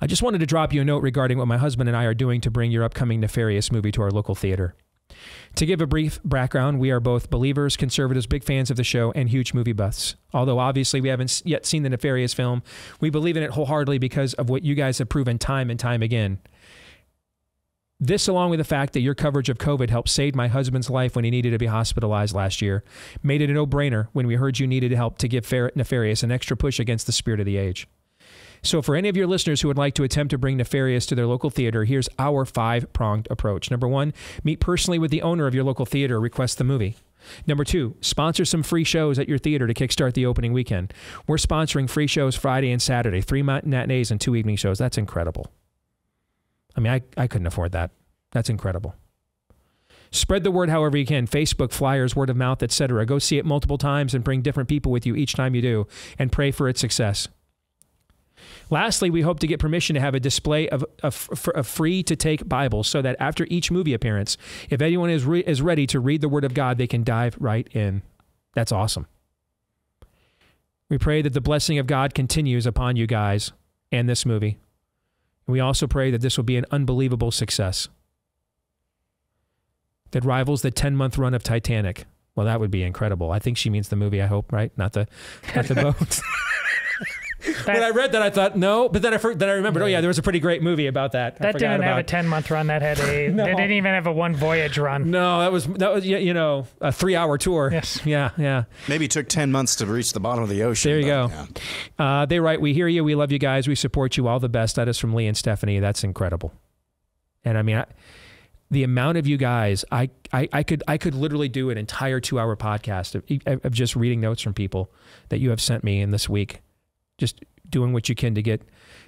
I just wanted to drop you a note regarding what my husband and I are doing to bring your upcoming Nefarious movie to our local theater. To give a brief background, we are both believers, conservatives, big fans of the show, and huge movie buffs. Although obviously we haven't yet seen the Nefarious film, we believe in it wholeheartedly because of what you guys have proven time and time again. This, along with the fact that your coverage of COVID helped save my husband's life when he needed to be hospitalized last year, made it a no-brainer when we heard you needed help to give Nefarious an extra push against the spirit of the age. So for any of your listeners who would like to attempt to bring Nefarious to their local theater, here's our 5-pronged approach. Number 1, meet personally with the owner of your local theater, request the movie. Number 2, sponsor some free shows at your theater to kickstart the opening weekend. We're sponsoring free shows Friday and Saturday, 3 matinees and 2 evening shows. That's incredible. I mean, I couldn't afford that. That's incredible. Spread the word however you can. Facebook, flyers, word of mouth, etc. Go see it multiple times and bring different people with you each time you do, and pray for its success. Lastly, we hope to get permission to have a display of free-to-take Bibles so that after each movie appearance, if anyone is ready to read the Word of God, they can dive right in. That's awesome. We pray that the blessing of God continues upon you guys and this movie. We also pray that this will be an unbelievable success that rivals the 10-month run of Titanic. Well, that would be incredible. I think she means the movie, I hope, right? Not the boat. When I read that, I thought, no. But then I remembered, oh, yeah, there was a pretty great movie about that. That didn't have a 10-month run. That had No. They didn't even have a one voyage run. No, that was a 3-hour tour. Yes. Yeah. Maybe it took 10 months to reach the bottom of the ocean. There you go. Yeah. They write, we hear you. We love you guys. We support you. All the best. That is from Lee and Stephanie. That's incredible. And I mean, the amount of you guys, I could literally do an entire 2-hour podcast of just reading notes from people that you have sent me in this week. Just doing what you can to get.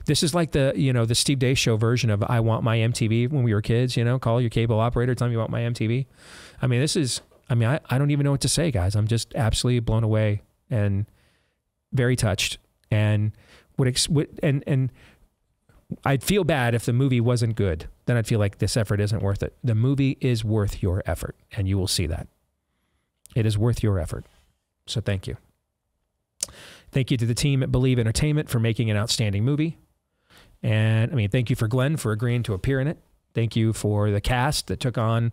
This is like the Steve Deace Show version of I Want My MTV when we were kids. Call your cable operator, tell me you want my MTV. I mean, I don't even know what to say, guys. I'm just absolutely blown away and very touched, and I'd feel bad if the movie wasn't good. Then I'd feel like this effort isn't worth it. The movie is worth your effort, and you will see that. It is worth your effort. So thank you. Thank you to the team at Believe Entertainment for making an outstanding movie. And thank you for Glenn for agreeing to appear in it. Thank you for the cast that took on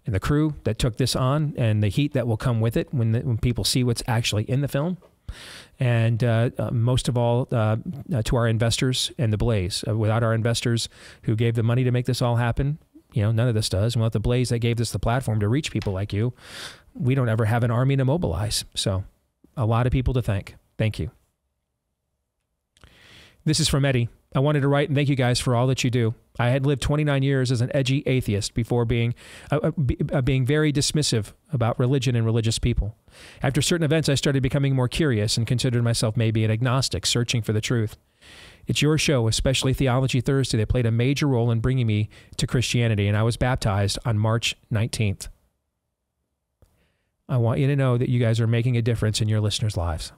and the crew that took this on and the heat that will come with it when people see what's actually in the film. And most of all, to our investors and the Blaze. Without our investors who gave the money to make this all happen, none of this does. And without the Blaze that gave us the platform to reach people like you, we don't ever have an army to mobilize. So a lot of people to thank. Thank you. This is from Eddie. I wanted to write and thank you guys for all that you do. I had lived 29 years as an edgy atheist before being very dismissive about religion and religious people. After certain events, I started becoming more curious and considered myself maybe an agnostic, searching for the truth. It's your show, especially Theology Thursday, that played a major role in bringing me to Christianity, and I was baptized on March 19th. I want you to know that you guys are making a difference in your listeners' lives.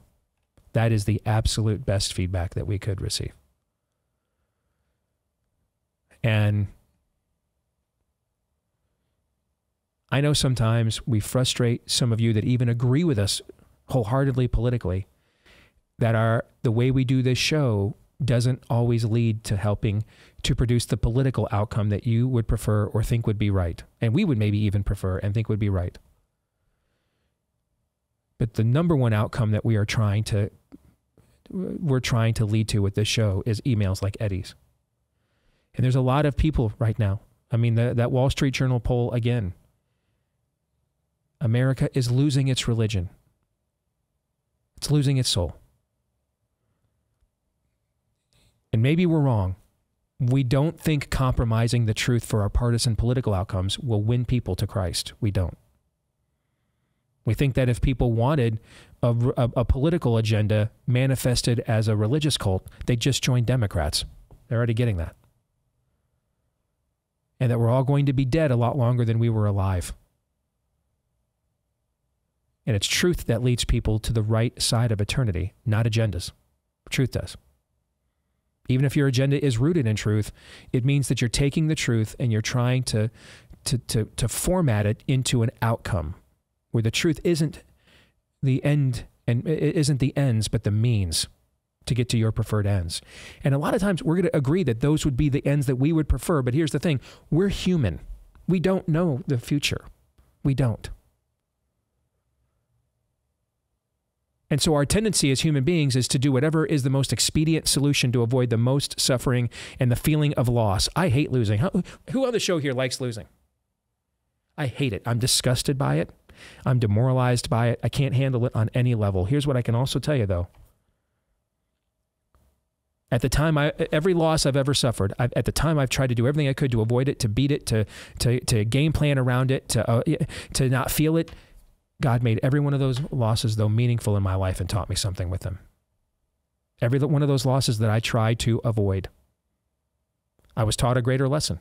That is the absolute best feedback that we could receive. And I know sometimes we frustrate some of you that even agree with us wholeheartedly politically, that the way we do this show doesn't always lead to helping to produce the political outcome that you would prefer or think would be right. And we would maybe even prefer and think would be right. But the number one outcome that we're trying to lead to with this show is emails like Eddie's. And there's a lot of people right now. I mean, that Wall Street Journal poll again. America is losing its religion. It's losing its soul. And maybe we're wrong. We don't think compromising the truth for our partisan political outcomes will win people to Christ. We don't. We think that if people wanted a political agenda manifested as a religious cult, they'd just join Democrats. They're already getting that. And that we're all going to be dead a lot longer than we were alive. And it's truth that leads people to the right side of eternity, not agendas. Truth does. Even if your agenda is rooted in truth, it means that you're taking the truth and you're trying to format it into an outcome where the truth isn't the end and it isn't the ends, but the means to get to your preferred ends. And a lot of times we're going to agree that those would be the ends that we would prefer. But here's the thing. We're human. We don't know the future. We don't. And so our tendency as human beings is to do whatever is the most expedient solution to avoid the most suffering and the feeling of loss. I hate losing. Who on the show here likes losing? I hate it. I'm disgusted by it. I'm demoralized by it. I can't handle it on any level. Here's what I can also tell you, though. At the time, every loss I've ever suffered, at the time I've tried to do everything I could to avoid it, to beat it, to game plan around it, to not feel it. God made every one of those losses, though, meaningful in my life and taught me something with them. Every one of those losses that I tried to avoid, I was taught a greater lesson.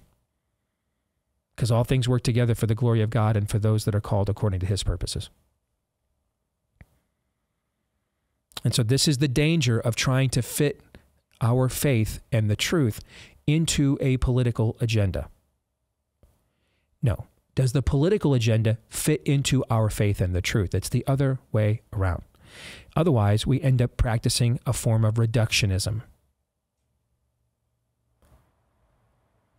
Because all things work together for the glory of God and for those that are called according to his purposes. And so this is the danger of trying to fit our faith and the truth into a political agenda. No. Does the political agenda fit into our faith and the truth? It's the other way around. Otherwise, we end up practicing a form of reductionism.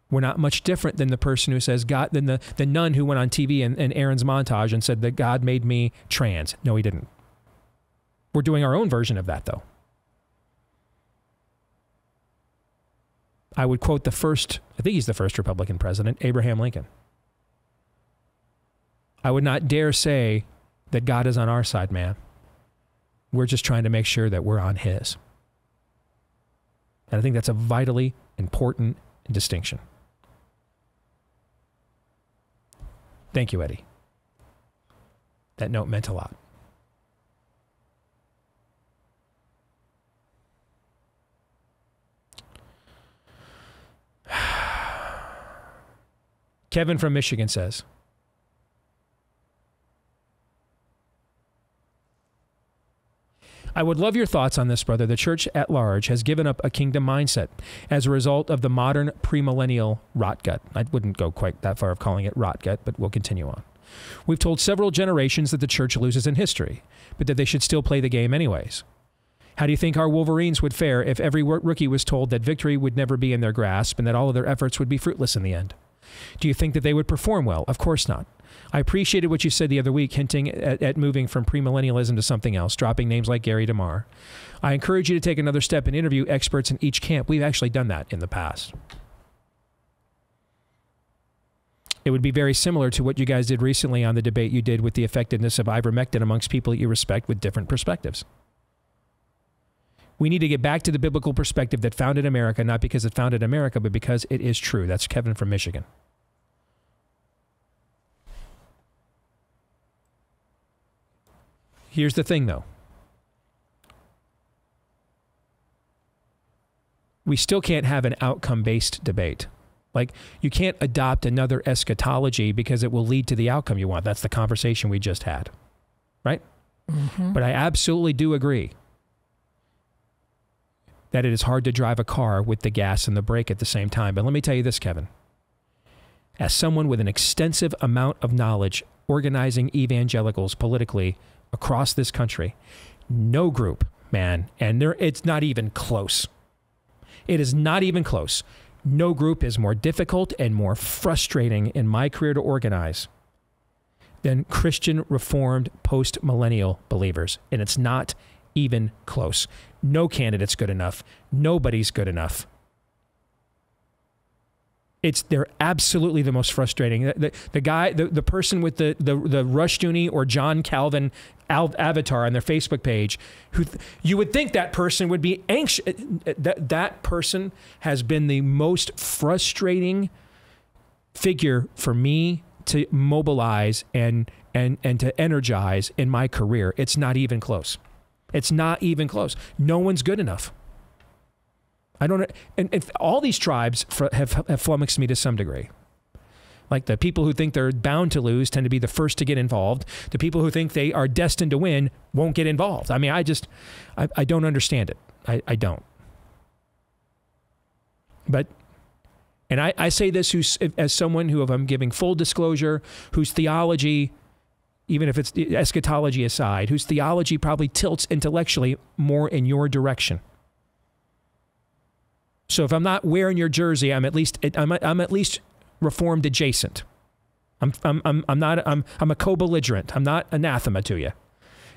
We're not much different than the person who says God, than the nun who went on TV and Aaron's montage and said that God made me trans. No, he didn't. We're doing our own version of that, though. I would quote I think he's the first Republican president, Abraham Lincoln. I would not dare say that God is on our side, man. We're just trying to make sure that we're on his. And I think that's a vitally important distinction. Thank you, Eddie. That note meant a lot. Kevin from Michigan says, I would love your thoughts on this, brother. The church at large has given up a kingdom mindset as a result of the modern premillennial rot gut. I wouldn't go quite that far of calling it rot gut, but we'll continue on. We've told several generations that the church loses in history, but that they should still play the game anyways. How do you think our Wolverines would fare if every rookie was told that victory would never be in their grasp and that all of their efforts would be fruitless in the end? Do you think that they would perform well? Of course not. I appreciated what you said the other week, hinting at moving from premillennialism to something else, dropping names like Gary DeMar. I encourage you to take another step and interview experts in each camp. We've actually done that in the past. It would be very similar to what you guys did recently on the debate you did with the effectiveness of ivermectin amongst people that you respect with different perspectives. We need to get back to the biblical perspective that founded America, not because it founded America, but because it is true. That's Kevin from Michigan. Here's the thing, though. We still can't have an outcome-based debate. Like, you can't adopt another eschatology because it will lead to the outcome you want. That's the conversation we just had, right? Mm-hmm. But I absolutely do agree that it is hard to drive a car with the gas and the brake at the same time. But let me tell you this, Kevin. As someone with an extensive amount of knowledge organizing evangelicals politically across this country, no group, man, and it's not even close. It is not even close. No group is more difficult and more frustrating in my career to organize than Christian Reformed post-millennial believers. And it's not even close. No candidate's good enough. Nobody's good enough. They're absolutely the most frustrating. The person with the Rushdoony or John Calvin avatar on their Facebook page, who you would think that person would be anxious. That person has been the most frustrating figure for me to mobilize and to energize in my career. It's not even close. It's not even close. No one's good enough. I don't, and all these tribes have flummoxed me to some degree. Like the people who think they're bound to lose tend to be the first to get involved. The people who think they are destined to win won't get involved. I mean, I don't understand it. I don't. But, and I say this as someone who, if I'm giving full disclosure, whose theology, even if it's eschatology aside, whose theology probably tilts intellectually more in your direction. So if I'm not wearing your jersey, I'm at least Reformed adjacent. I'm a co-belligerent. I'm not anathema to you.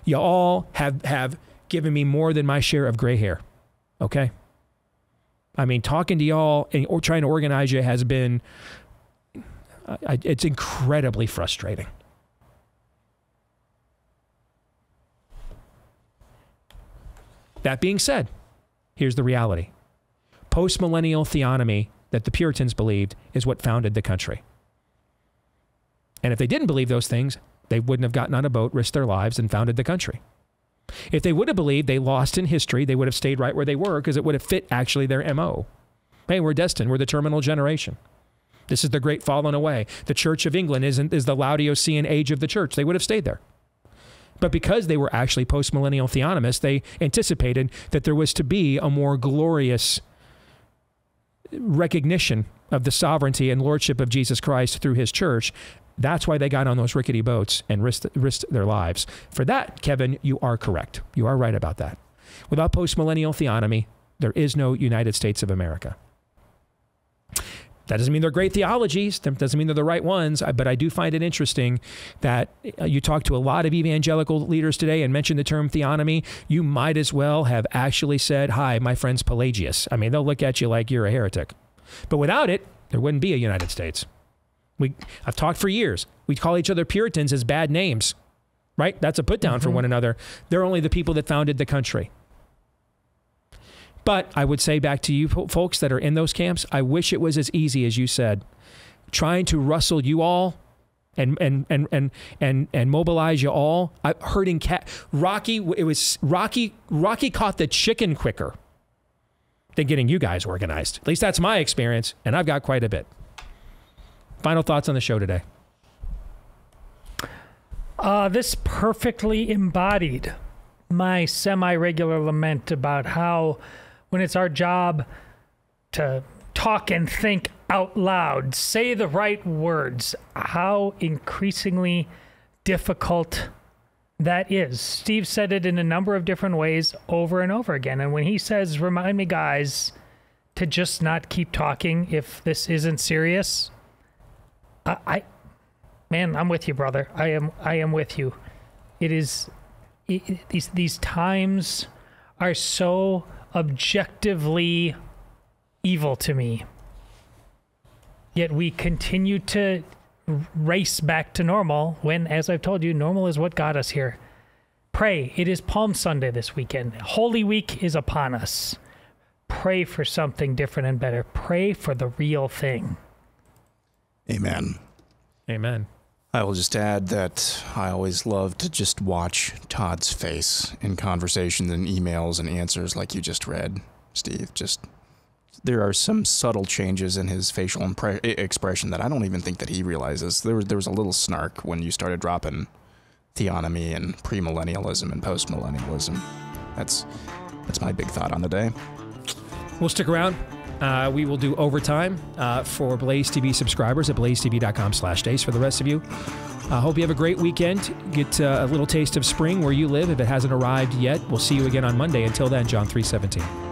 You all have given me more than my share of gray hair. Okay? I mean, talking to y'all or trying to organize you has been, it's incredibly frustrating. That being said, here's the reality. Post-millennial theonomy that the Puritans believed is what founded the country. And if they didn't believe those things, they wouldn't have gotten on a boat, risked their lives, and founded the country. If they would have believed they lost in history, they would have stayed right where they were because it would have fit actually their MO. Hey, we're destined. We're the terminal generation. This is the great falling away. The Church of England is the Laodicean age of the church. They would have stayed there. But because they were actually post-millennial theonomists, they anticipated that there was to be a more glorious recognition of the sovereignty and lordship of Jesus Christ through his church. That's why they got on those rickety boats and risked their lives. For that, Kevin, you are correct. You are right about that. Without post-millennial theonomy, there is no United States of America. That doesn't mean they're great theologies. That doesn't mean they're the right ones. But I do find it interesting that you talk to a lot of evangelical leaders today and mention the term theonomy. You might as well have actually said, hi, my friend's Pelagius. I mean, they'll look at you like you're a heretic. But without it, there wouldn't be a United States. I've talked for years. We call each other Puritans as bad names, right? That's a put down for one another. They're only the people that founded the country. But I would say back to you folks that are in those camps, I wish it was as easy as you said, trying to rustle you all and mobilize you all. Herding cat. Rocky caught the chicken quicker than getting you guys organized. At least that's my experience, and I've got quite a bit. Final thoughts on the show today. This perfectly embodied my semi-regular lament about how when it's our job to talk and think out loud, say the right words, how increasingly difficult that is. Steve said it in a number of different ways over and over again. And when he says, remind me, guys, to just not keep talking if this isn't serious, Man, I'm with you, brother. I am with you. It is these times are so objectively evil to me. Yet we continue to race back to normal when, as I've told you, normal is what got us here. Pray. It is Palm Sunday this weekend. Holy Week is upon us. Pray for something different and better. Pray for the real thing. Amen. Amen. I will just add that I always love to just watch Todd's face in conversations and emails and answers like you just read, Steve. There are some subtle changes in his facial expression that I don't even think that he realizes. There was a little snark when you started dropping theonomy and premillennialism and postmillennialism. That's my big thought on the day. We'll stick around. We will do overtime for Blaze TV subscribers at blazetv.com/Deace. For the rest of you, I hope you have a great weekend. Get a little taste of spring where you live if it hasn't arrived yet. We'll see you again on Monday. Until then, John 3:17.